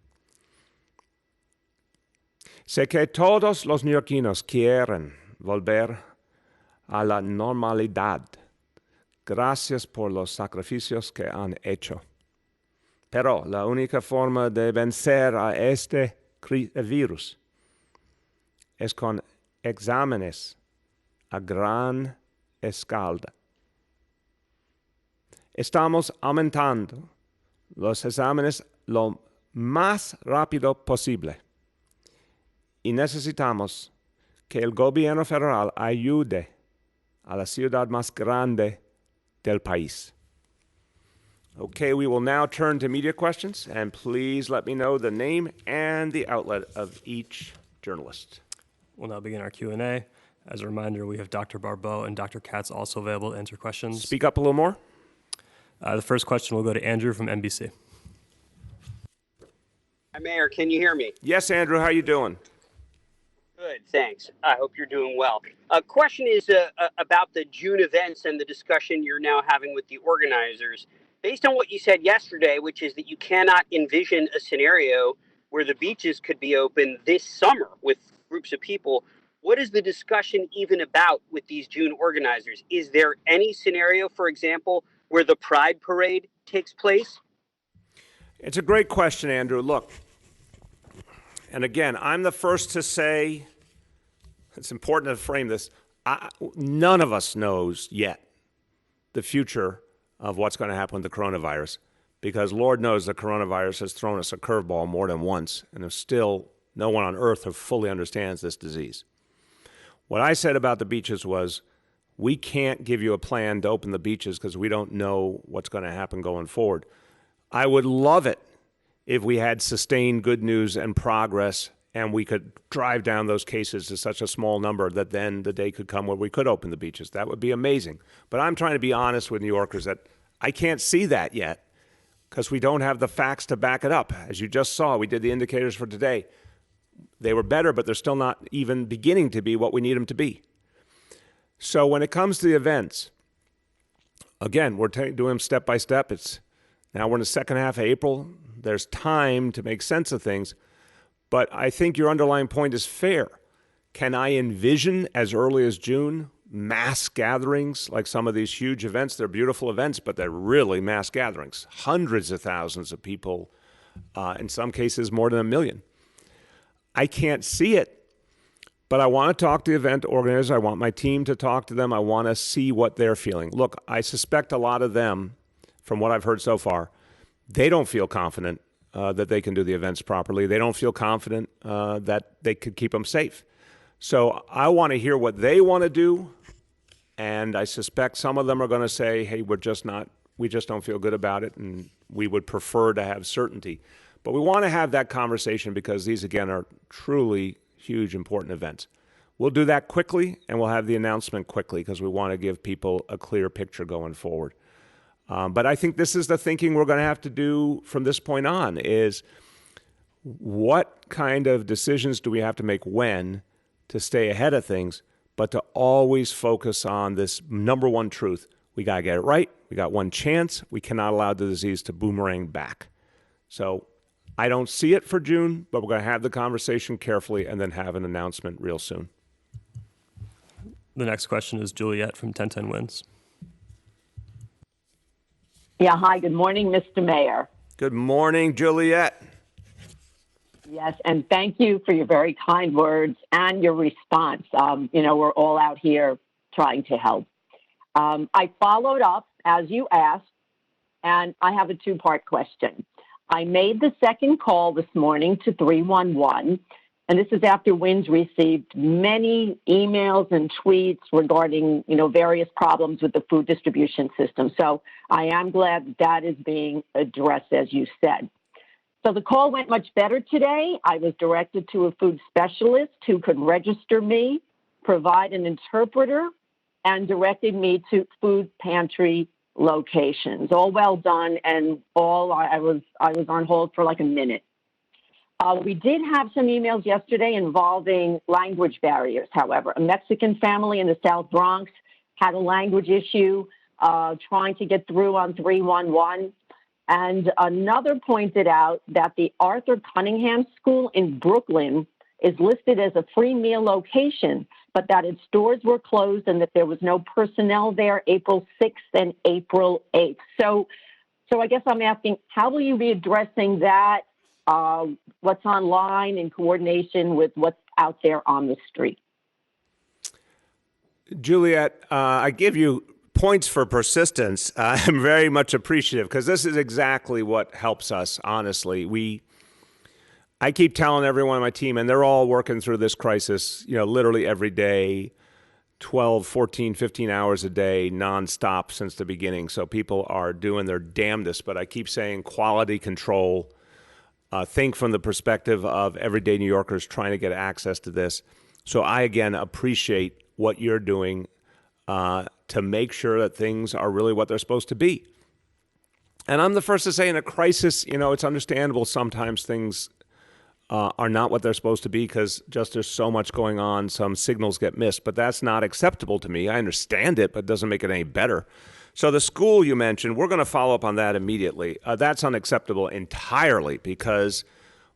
Sé que todos los neoyorquinos quieren volver a la normalidad. Gracias por los sacrificios que han hecho. Pero la única forma de vencer a este virus es con exámenes a gran escala. Estamos aumentando los exámenes lo más rápido posible y necesitamos que el gobierno federal ayude a la ciudad más grande del país. Okay, we will now turn to media questions, and please let me know the name and the outlet of each journalist. We'll now begin our Q&A. As a reminder, we have Dr. Barbeau and Dr. Katz also available to answer questions. Speak up a little more. The first question will go to Andrew from NBC. Mayor, can you hear me? Yes, Andrew, how you doing? Good, thanks. I hope you're doing well. Question is about the June events and the discussion you're now having with the organizers. Based on what you said yesterday, which is that you cannot envision a scenario where the beaches could be open this summer with groups of people, what is the discussion even about with these June organizers? Is there any scenario, for example, where the Pride Parade takes place? It's a great question, Andrew. Look, and again, I'm the first to say, it's important to frame this, none of us knows yet the future of what's going to happen with the coronavirus, because Lord knows the coronavirus has thrown us a curveball more than once, and there's still no one on earth who fully understands this disease. What I said about the beaches was, we can't give you a plan to open the beaches because we don't know what's going to happen going forward. I would love it if we had sustained good news and progress and we could drive down those cases to such a small number that then the day could come where we could open the beaches. That would be amazing. But I'm trying to be honest with New Yorkers that I can't see that yet because we don't have the facts to back it up. As you just saw, we did the indicators for today. They were better, but they're still not even beginning to be what we need them to be. So when it comes to the events, again, we're doing them step by step. Now we're in the second half of April. There's time to make sense of things. But I think your underlying point is fair. Can I envision as early as June mass gatherings like some of these huge events? They're beautiful events, but they're really mass gatherings. Hundreds of thousands of people, in some cases more than 1 million. I can't see it, but I want to talk to the event organizers. I want my team to talk to them. I want to see what they're feeling. Look, I suspect a lot of them, from what I've heard so far, they don't feel confident that they can do the events properly. They don't feel confident that they could keep them safe. So I want to hear what they want to do, and I suspect some of them are going to say, hey, we just don't feel good about it, and we would prefer to have certainty. But we want to have that conversation because these, again, are truly huge, important events. We'll do that quickly, and we'll have the announcement quickly because we want to give people a clear picture going forward. But I think this is the thinking we're going to have to do from this point on is what kind of decisions do we have to make when to stay ahead of things, but to always focus on this number one truth. We got to get it right. We got one chance. We cannot allow the disease to boomerang back. So I don't see it for June, but we're going to have the conversation carefully and then have an announcement real soon. The next question is Juliet from 1010 Wins. Yeah, hi, good morning, Mr. Mayor. Good morning, Juliet. Yes, and thank you for your very kind words and your response. We're all out here trying to help. I followed up, as you asked, and I have a two-part question. I made the second call this morning to 311, and this is after WINS received many emails and tweets regarding, various problems with the food distribution system. So I am glad that is being addressed, as you said. So the call went much better today. I was directed to a food specialist who could register me, provide an interpreter, and directed me to food pantry locations. All well done, and I was on hold for like a minute. We did have some emails yesterday involving language barriers, however. A Mexican family in the South Bronx had a language issue trying to get through on 311. And another pointed out that the Arthur Cunningham School in Brooklyn is listed as a free meal location, but that its doors were closed and that there was no personnel there April 6th and April 8th. So I guess I'm asking, how will you be addressing that? What's online in coordination with what's out there on the street? Juliet, I give you points for persistence. I'm very much appreciative because this is exactly what helps us, honestly. I keep telling everyone on my team, and they're all working through this crisis, literally every day, 12, 14, 15 hours a day, nonstop since the beginning. So people are doing their damnedest, but I keep saying quality control. Think from the perspective of everyday New Yorkers trying to get access to this. So I, again, appreciate what you're doing to make sure that things are really what they're supposed to be. And I'm the first to say in a crisis, it's understandable sometimes things are not what they're supposed to be because just there's so much going on, some signals get missed. But that's not acceptable to me. I understand it, but it doesn't make it any better. So the school you mentioned, we're going to follow up on that immediately. That's unacceptable entirely because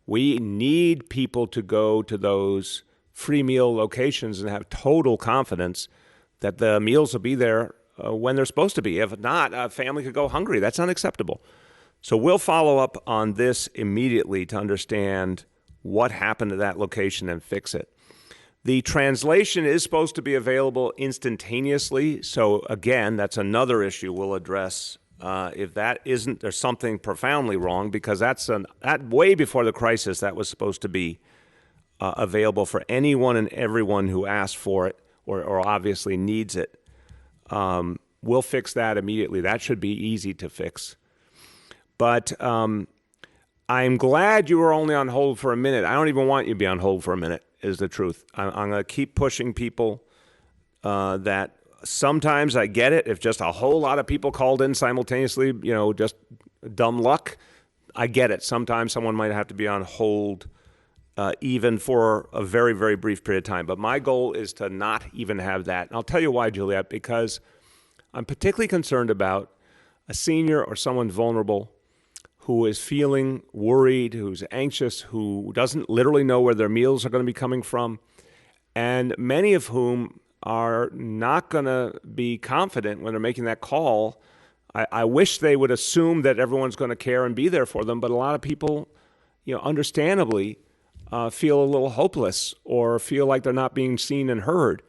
we need people to go to those free meal locations and have total confidence that the meals will be there when they're supposed to be. If not, a family could go hungry. That's unacceptable. So we'll follow up on this immediately to understand what happened to that location and fix it. The translation is supposed to be available instantaneously. So again, that's another issue we'll address. If that isn't, there's something profoundly wrong because that way before the crisis, that was supposed to be available for anyone and everyone who asked for it or obviously needs it. We'll fix that immediately. That should be easy to fix. But I'm glad you were only on hold for a minute. I don't even want you to be on hold for a minute, is the truth. I'm going to keep pushing people that sometimes I get it. If just a whole lot of people called in simultaneously, just dumb luck, I get it. Sometimes someone might have to be on hold even for a very, very brief period of time. But my goal is to not even have that. And I'll tell you why, Juliet, because I'm particularly concerned about a senior or someone vulnerable who is feeling worried, who's anxious, who doesn't literally know where their meals are going to be coming from, and many of whom are not going to be confident when they're making that call. I wish they would assume that everyone's going to care and be there for them, but a lot of people, understandably, feel a little hopeless or feel like they're not being seen and heard.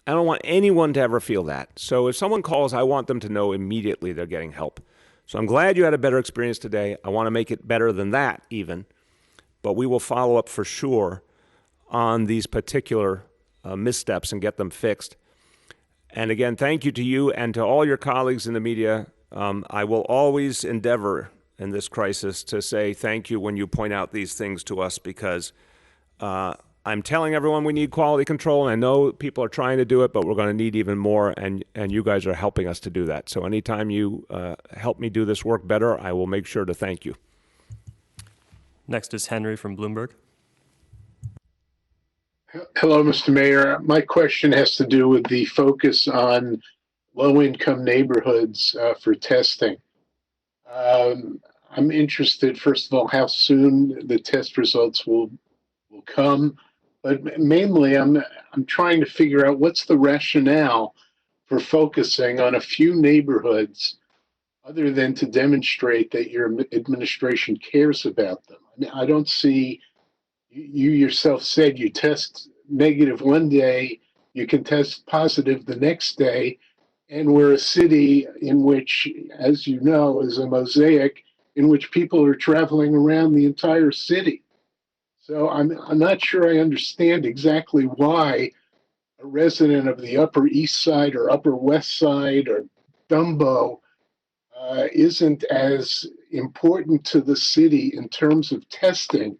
I don't want anyone to ever feel that. So if someone calls, I want them to know immediately they're getting help. So I'm glad you had a better experience today. I want to make it better than that even. But we will follow up for sure on these particular missteps and get them fixed. And again, thank you to you and to all your colleagues in the media. I will always endeavor in this crisis to say thank you when you point out these things to us because I'm telling everyone we need quality control, and I know people are trying to do it, but we're going to need even more, and you guys are helping us to do that. So anytime you help me do this work better, I will make sure to thank you. Next is Henry from Bloomberg. Hello, Mr. Mayor. My question has to do with the focus on low-income neighborhoods for testing. I'm interested, first of all, how soon the test results will come, but mainly I'm trying to figure out what's the rationale for focusing on a few neighborhoods other than to demonstrate that your administration cares about them. I mean, I don't see, you yourself said you test negative one day, you can test positive the next day, and we're a city in which, as you know, is a mosaic in which people are traveling around the entire city. So I'm not sure I understand exactly why a resident of the Upper East Side or Upper West Side or Dumbo isn't as important to the city in terms of testing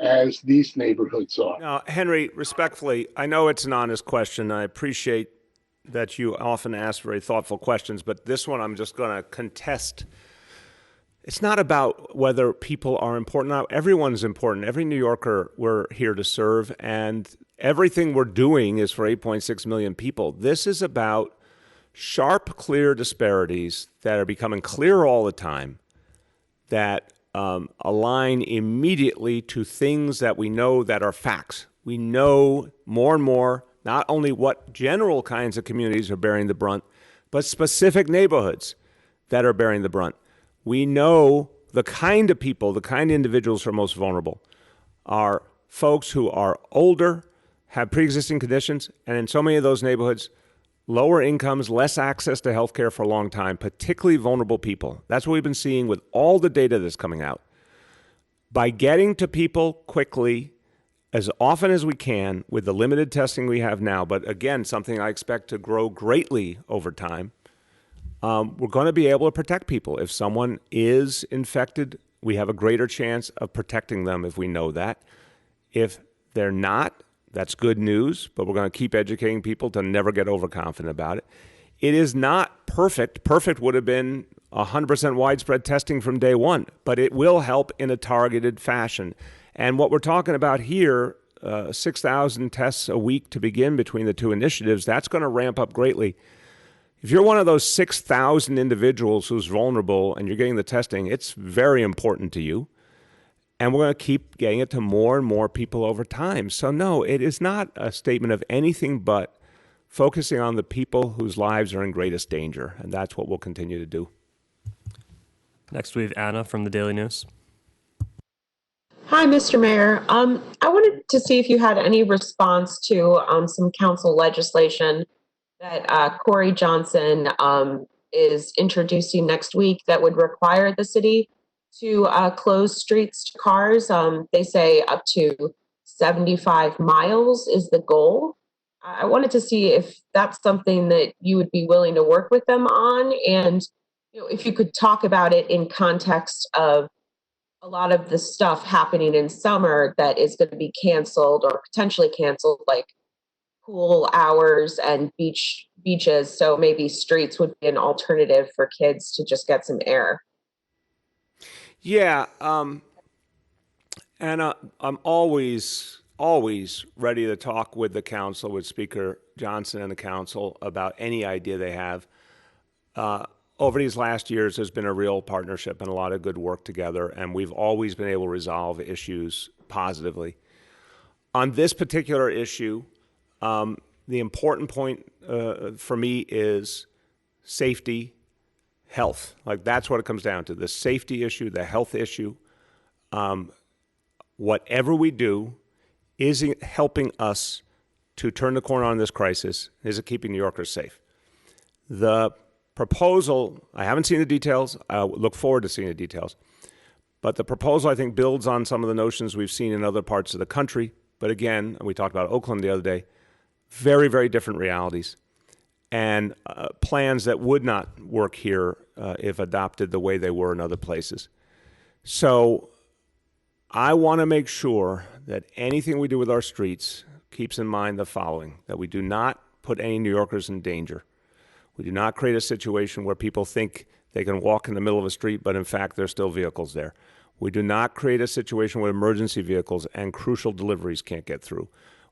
as these neighborhoods are. Now, Henry, respectfully, I know it's an honest question. I appreciate that you often ask very thoughtful questions, but this one I'm just going to contest. It's not about whether people are important. Now, everyone's important. Every New Yorker we're here to serve, and everything we're doing is for 8.6 million people. This is about sharp, clear disparities that are becoming clearer all the time that align immediately to things that we know that are facts. We know more and more not only what general kinds of communities are bearing the brunt, but specific neighborhoods that are bearing the brunt. We know the kind of people, the kind of individuals who are most vulnerable are folks who are older, have pre-existing conditions, and in so many of those neighborhoods, lower incomes, less access to health care for a long time, particularly vulnerable people. That's what we've been seeing with all the data that's coming out. By getting to people quickly, as often as we can, with the limited testing we have now, but again, something I expect to grow greatly over time, we're going to be able to protect people. If someone is infected, we have a greater chance of protecting them if we know that. If they're not, that's good news, but we're going to keep educating people to never get overconfident about it. It is not perfect. Perfect would have been 100% widespread testing from day one, but it will help in a targeted fashion. And what we're talking about here, 6,000 tests a week to begin between the two initiatives, that's going to ramp up greatly. If you're one of those 6,000 individuals who's vulnerable and you're getting the testing, it's very important to you. And we're going to keep getting it to more and more people over time. So no, it is not a statement of anything but focusing on the people whose lives are in greatest danger. And that's what we'll continue to do. Next, we have Anna from the Daily News. Hi, Mr. Mayor. I wanted to see if you had any response to some council legislation that Corey Johnson is introducing next week that would require the city to close streets to cars. They say up to 75 miles is the goal. I wanted to see if that's something that you would be willing to work with them on, and if you could talk about it in context of a lot of the stuff happening in summer that is going to be canceled or potentially canceled, like pool hours and beaches. So maybe streets would be an alternative for kids to just get some air. Yeah, Anna, I'm always ready to talk with the council, with Speaker Johnson and the council about any idea they have. Over these last years, there's been a real partnership and a lot of good work together, and we've always been able to resolve issues positively. On this particular issue, the important point for me is safety, health. Like, that's what it comes down to, the safety issue, the health issue. Whatever we do, is it helping us to turn the corner on this crisis? Is it keeping New Yorkers safe? The proposal, I haven't seen the details. I look forward to seeing the details. But the proposal, I think, builds on some of the notions we've seen in other parts of the country. But again, we talked about Oakland the other day, very, very different realities. And plans that would not work here if adopted the way they were in other places. So I want to make sure that anything we do with our streets keeps in mind the following: that we do not put any New Yorkers in danger. We do not create a situation where people think they can walk in the middle of a street, but in fact, there's still vehicles there. We do not create a situation where emergency vehicles and crucial deliveries can't get through.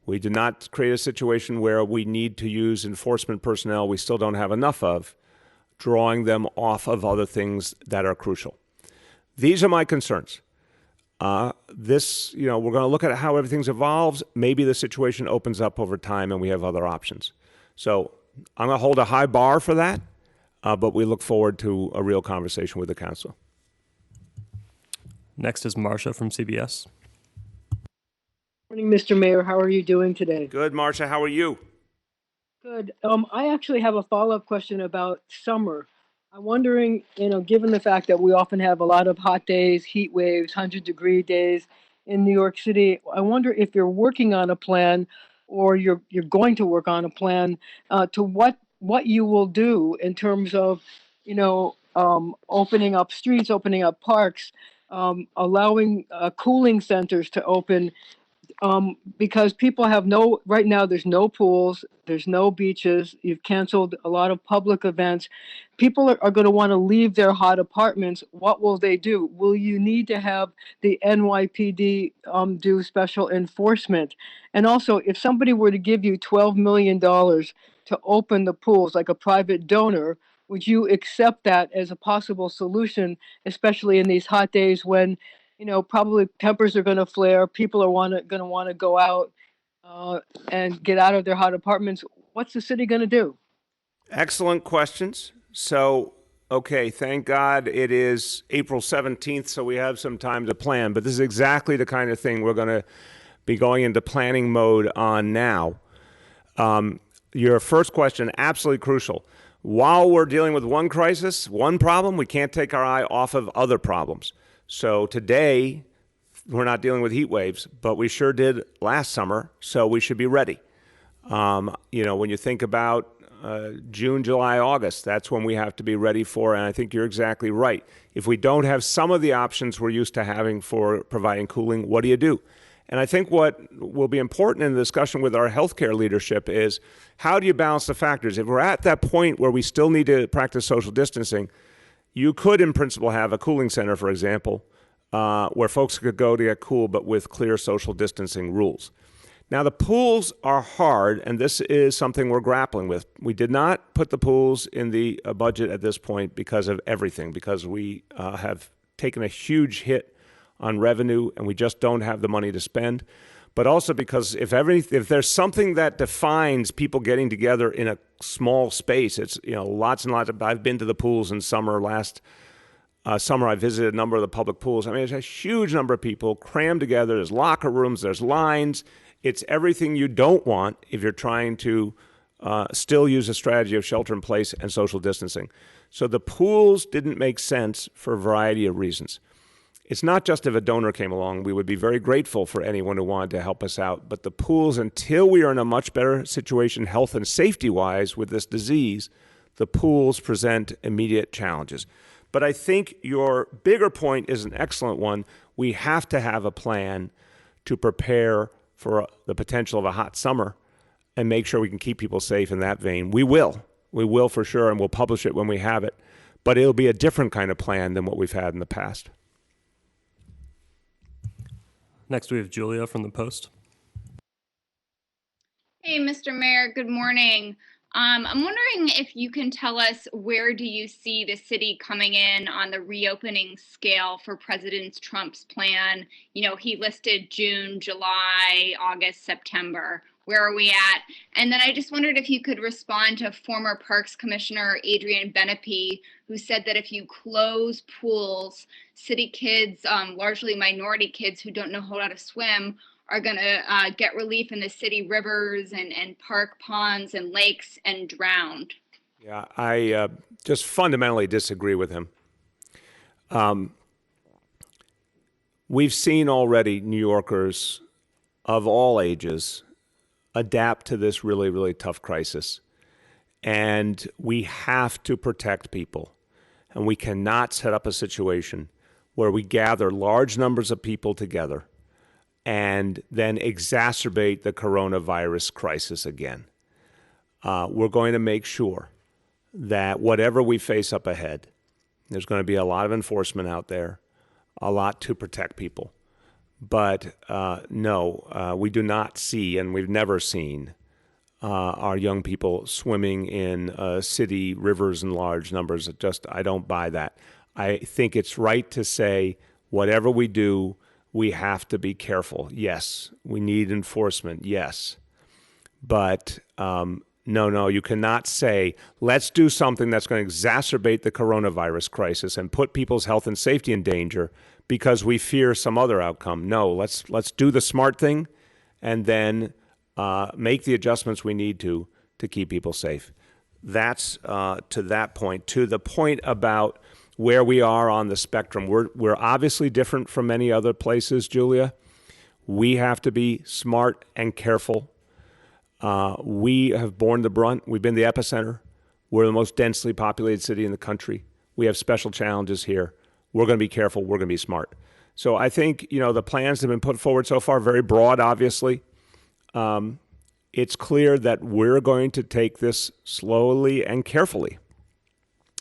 We do not create a situation where we need to use enforcement personnel we still don't have enough of, drawing them off of other things that are crucial. These are my concerns. We're going to look at how everything evolves. Maybe the situation opens up over time and we have other options. So I'm going to hold a high bar for that, but we look forward to a real conversation with the council. Next is Marcia from CBS. Morning, Mr. Mayor. How are you doing today? Good, Marcia. How are you? Good. I actually have a follow-up question about summer. I'm wondering, given the fact that we often have a lot of hot days, heat waves, 100-degree days in New York City, I wonder if you're working on a plan, or you're going to work on a plan to what you will do in terms of, opening up streets, opening up parks, allowing cooling centers to open. Because people have right now there's no pools, there's no beaches, you've canceled a lot of public events. People are going to want to leave their hot apartments. What will they do? Will you need to have the NYPD do special enforcement? And also, if somebody were to give you $12 million to open the pools, like a private donor, would you accept that as a possible solution, especially in these hot days when probably tempers are going to flare. People are going to want to go out and get out of their hot apartments. What's the city going to do? Excellent questions. So, okay, thank God it is April 17th, so we have some time to plan. But this is exactly the kind of thing we're going to be going into planning mode on now. Your first question, absolutely crucial. While we're dealing with one crisis, one problem, we can't take our eye off of other problems. So today, we're not dealing with heat waves, but we sure did last summer, so we should be ready. When you think about June, July, August, that's when we have to be ready for, and I think you're exactly right. If we don't have some of the options we're used to having for providing cooling, what do you do? And I think what will be important in the discussion with our healthcare leadership is, how do you balance the factors? If we're at that point where we still need to practice social distancing, you could, in principle, have a cooling center, for example, where folks could go to get cool, but with clear social distancing rules. Now, the pools are hard, and this is something we're grappling with. We did not put the pools in the budget at this point because of everything, because we have taken a huge hit on revenue, and we just don't have the money to spend. But also because if there's something that defines people getting together in a small space, it's lots and lots of. I've been to the pools in summer. Last summer, I visited a number of the public pools. I mean, it's a huge number of people crammed together. There's locker rooms. There's lines. It's everything you don't want if you're trying to still use a strategy of shelter in place and social distancing. So the pools didn't make sense for a variety of reasons. It's not just if a donor came along. We would be very grateful for anyone who wanted to help us out. But the pools, until we are in a much better situation health and safety-wise with this disease, the pools present immediate challenges. But I think your bigger point is an excellent one. We have to have a plan to prepare for the potential of a hot summer and make sure we can keep people safe in that vein. We will for sure, and we'll publish it when we have it. But it'll be a different kind of plan than what we've had in the past. Next, we have Julia from the Post. Hey, Mr. Mayor, good morning. I'm wondering if you can tell us, where do you see the city coming in on the reopening scale for President Trump's plan? He listed June, July, August, September. Where are we at? And then I just wondered if you could respond to former Parks Commissioner Adrian Benepe, who said that if you close pools, city kids, largely minority kids who don't know how to swim, are going to get relief in the city rivers and park ponds and lakes and drowned. Yeah, I just fundamentally disagree with him. We've seen already New Yorkers of all ages adapt to this really, really tough crisis. And we have to protect people. And we cannot set up a situation where we gather large numbers of people together and then exacerbate the coronavirus crisis again. We're going to make sure that whatever we face up ahead, there's going to be a lot of enforcement out there. a lot to protect people. But no, we do not see, and we've never seen, our young people swimming in city rivers in large numbers. I don't buy that. I think it's right to say whatever we do, we have to be careful. Yes, we need enforcement. Yes. But no, you cannot say, let's do something that's going to exacerbate the coronavirus crisis and put people's health and safety in danger because we fear some other outcome. No, let's do the smart thing and then make the adjustments we need to keep people safe. That's to that point. To the point about where we are on the spectrum, we're obviously different from many other places, Julia. We have to be smart and careful. We have borne the brunt. We've been the epicenter. We're the most densely populated city in the country. We have special challenges here. We're going to be careful. We're going to be smart. So I think, the plans that have been put forward so far, very broad, obviously. It's clear that we're going to take this slowly and carefully.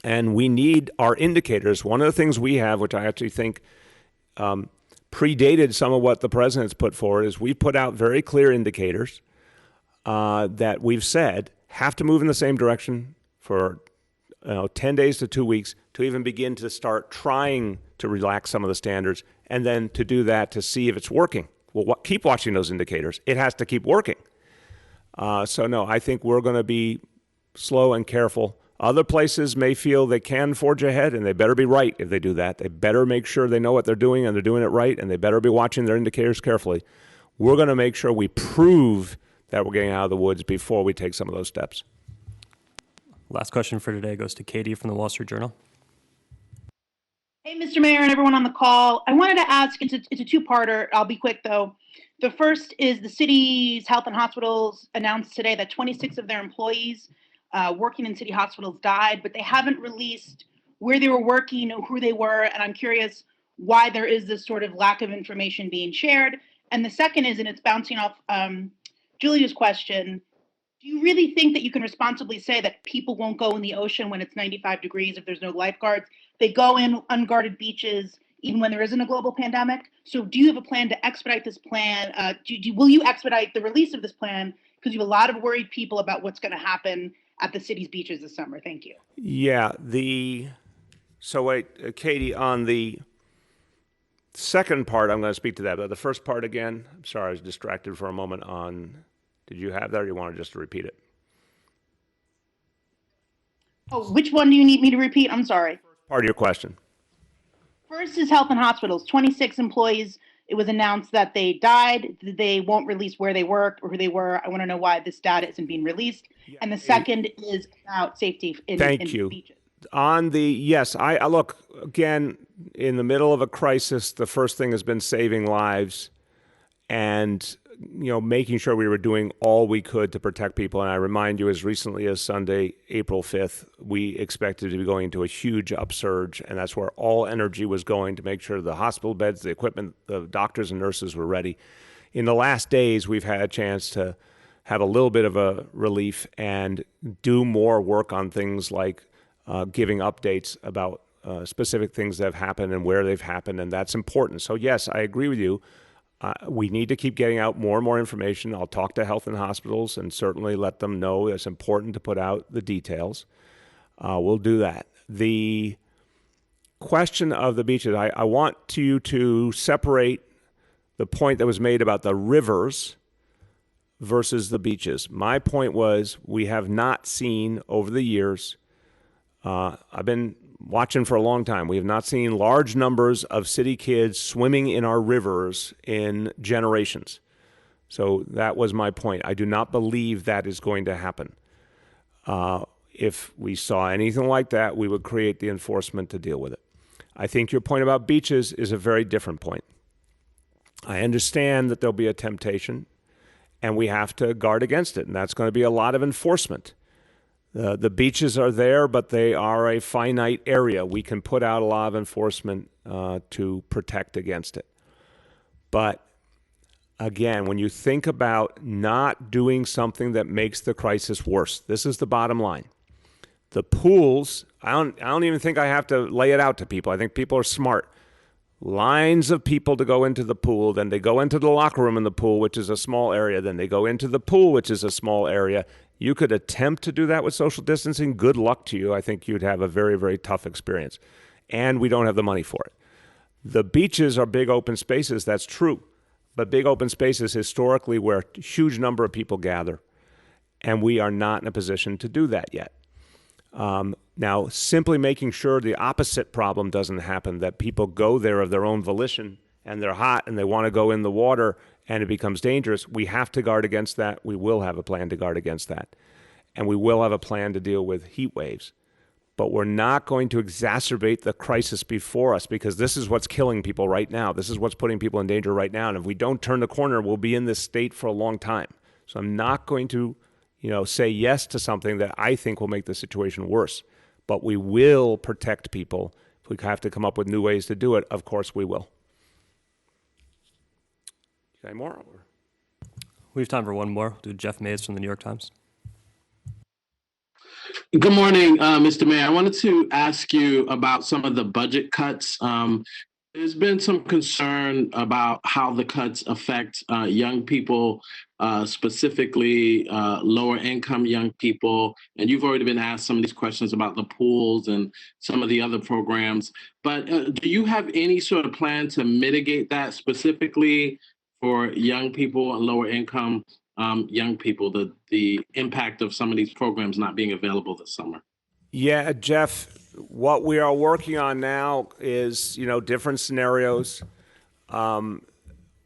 And we need our indicators. One of the things we have, which I actually think predated some of what the president's put forward, is we put out very clear indicators that we've said have to move in the same direction for 10 days to 2 weeks to even begin to start trying to relax some of the standards, and then to do that to see if it's working. Well, keep watching those indicators. It has to keep working. So no, I think we're going to be slow and careful. Other places may feel they can forge ahead, and they better be right if they do that. They better make sure they know what they're doing and they're doing it right, and they better be watching their indicators carefully. We're going to make sure we prove that we're getting out of the woods before we take some of those steps. Last question for today goes to Katie from the Wall Street Journal. Hey, Mr. Mayor and everyone on the call. I wanted to ask, it's a two-parter. I'll be quick, though. The first is the city's health and hospitals announced today that 26 of their employees working in city hospitals died, but they haven't released where they were working or who they were. And I'm curious why there is this sort of lack of information being shared. And the second is, and it's bouncing off Julia's question, do you really think that you can responsibly say that people won't go in the ocean when it's 95 degrees if there's no lifeguards? They go in unguarded beaches even when there isn't a global pandemic. So do you have a plan to expedite this plan? Will you expedite the release of this plan? Because you have a lot of worried people about what's going to happen at the city's beaches this summer. Thank you. Yeah, so wait, Katie, on the second part, I'm going to speak to that. But the first part again, I'm sorry, I was distracted for a moment on, did you have that or you want to just repeat it? Oh, which one do you need me to repeat? I'm sorry. Part of your question. First is health and hospitals. 26 employees. It was announced that they died. They won't release where they worked or who they were. I want to know why this data isn't being released. Yeah, and the second is about safety in beaches. On the, yes, I look, again, in the middle of a crisis, the first thing has been saving lives and, making sure we were doing all we could to protect people. And I remind you, as recently as Sunday, April 5th, we expected to be going into a huge upsurge, and that's where all energy was going to make sure the hospital beds, the equipment, the doctors and nurses were ready. In the last days, we've had a chance to have a little bit of a relief and do more work on things like giving updates about specific things that have happened and where they've happened, and that's important. So yes, I agree with you. We need to keep getting out more and more information. I'll talk to health and hospitals and certainly let them know it's important to put out the details. We'll do that. The question of the beaches, I want you to separate the point that was made about the rivers versus the beaches. My point was we have not seen over the years, I've been watching for a long time, we have not seen large numbers of city kids swimming in our rivers in generations. So that was my point. I do not believe that is going to happen. If we saw anything like that, we would create the enforcement to deal with it. I think your point about beaches is a very different point. I understand that there'll be a temptation, and we have to guard against it, and that's going to be a lot of enforcement. The beaches are there, but they are a finite area. We can put out a lot of enforcement to protect against it. But again, when you think about not doing something that makes the crisis worse, this is the bottom line. The pools, I don't even think I have to lay it out to people. I think people are smart. lines of people to go into the pool, then they go into the locker room in the pool, which is a small area, then they go into the pool, which is a small area. You could attempt to do that with social distancing. Good luck to you. I think you'd have a very, very tough experience. And we don't have the money for it. The beaches are big open spaces, that's true. But big open spaces historically where a huge number of people gather. And we are not in a position to do that yet. Now, simply making sure the opposite problem doesn't happen, that people go there of their own volition and they're hot and they want to go in the water and it becomes dangerous, we have to guard against that. We will have a plan to guard against that. And we will have a plan to deal with heat waves. But we're not going to exacerbate the crisis before us because this is what's killing people right now. This is what's putting people in danger right now. And if we don't turn the corner, we'll be in this state for a long time. So I'm not going to say yes to something that I think will make the situation worse. But we will protect people. If we have to come up with new ways to do it, of course we will. Any more? We have time for one more. Do Jeff Mays from the New York Times. Good morning, Mr. Mayor. I wanted to ask you about some of the budget cuts. There's been some concern about how the cuts affect young people, specifically lower income young people. And you've already been asked some of these questions about the pools and some of the other programs. But do you have any sort of plan to mitigate that specifically for young people and lower income young people, the impact of some of these programs not being available this summer? Yeah, Jeff, what we are working on now is, different scenarios.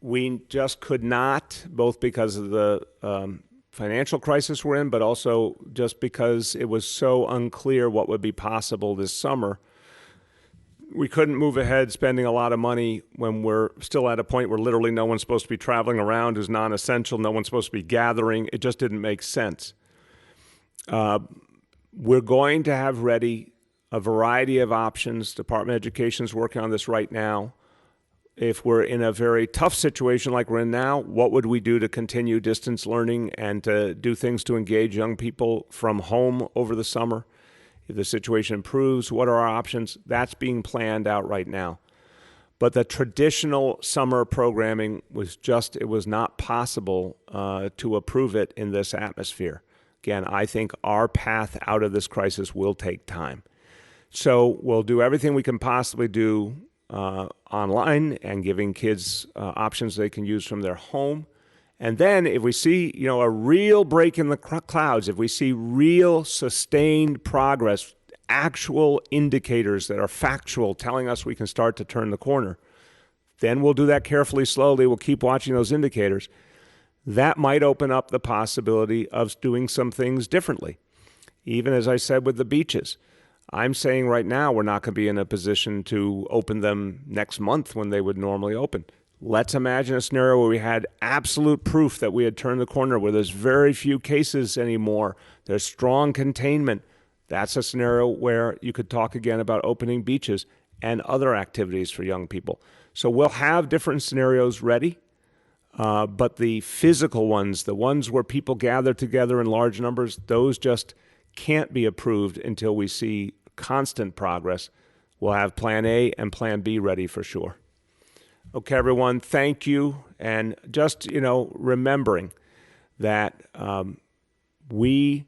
We just could not, both because of the financial crisis we're in, but also just because it was so unclear what would be possible this summer. We couldn't move ahead spending a lot of money when we're still at a point where literally no one's supposed to be traveling around who's non-essential, no one's supposed to be gathering. It just didn't make sense. We're going to have ready a variety of options. Department of Education is working on this right now. If we're in a very tough situation like we're in now, what would we do to continue distance learning and to do things to engage young people from home over the summer? If the situation improves, what are our options? That's being planned out right now. But the traditional summer programming it was not possible to approve it in this atmosphere. Again, I think our path out of this crisis will take time. So we'll do everything we can possibly do online and giving kids options they can use from their home. And then if we see, a real break in the clouds, if we see real sustained progress, actual indicators that are factual telling us we can start to turn the corner, then we'll do that carefully, slowly. We'll keep watching those indicators. That might open up the possibility of doing some things differently. Even as I said with the beaches, I'm saying right now we're not going to be in a position to open them next month when they would normally open. Let's imagine a scenario where we had absolute proof that we had turned the corner, where there's very few cases anymore. There's strong containment. That's a scenario where you could talk again about opening beaches and other activities for young people. So we'll have different scenarios ready, but the physical ones, the ones where people gather together in large numbers, those just can't be approved until we see constant progress. We'll have Plan A and Plan B ready for sure. Okay, everyone, thank you. And just, remembering that we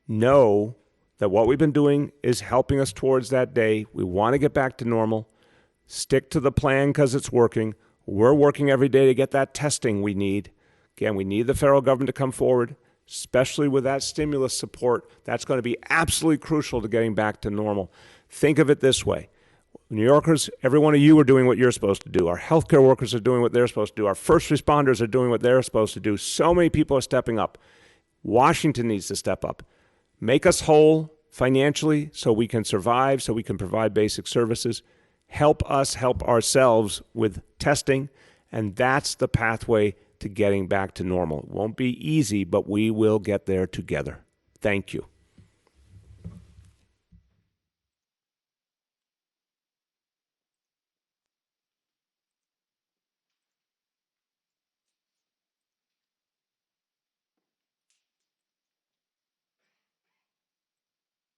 know that what we've been doing is helping us towards that day. We want to get back to normal. Stick to the plan because it's working. We're working every day to get that testing we need. Again, we need the federal government to come forward, especially with that stimulus support. That's going to be absolutely crucial to getting back to normal. Think of it this way. New Yorkers, every one of you are doing what you're supposed to do. Our healthcare workers are doing what they're supposed to do. Our first responders are doing what they're supposed to do. So many people are stepping up. Washington needs to step up. Make us whole financially so we can survive, so we can provide basic services. Help us help ourselves with testing, and that's the pathway to getting back to normal. It won't be easy, but we will get there together. Thank you.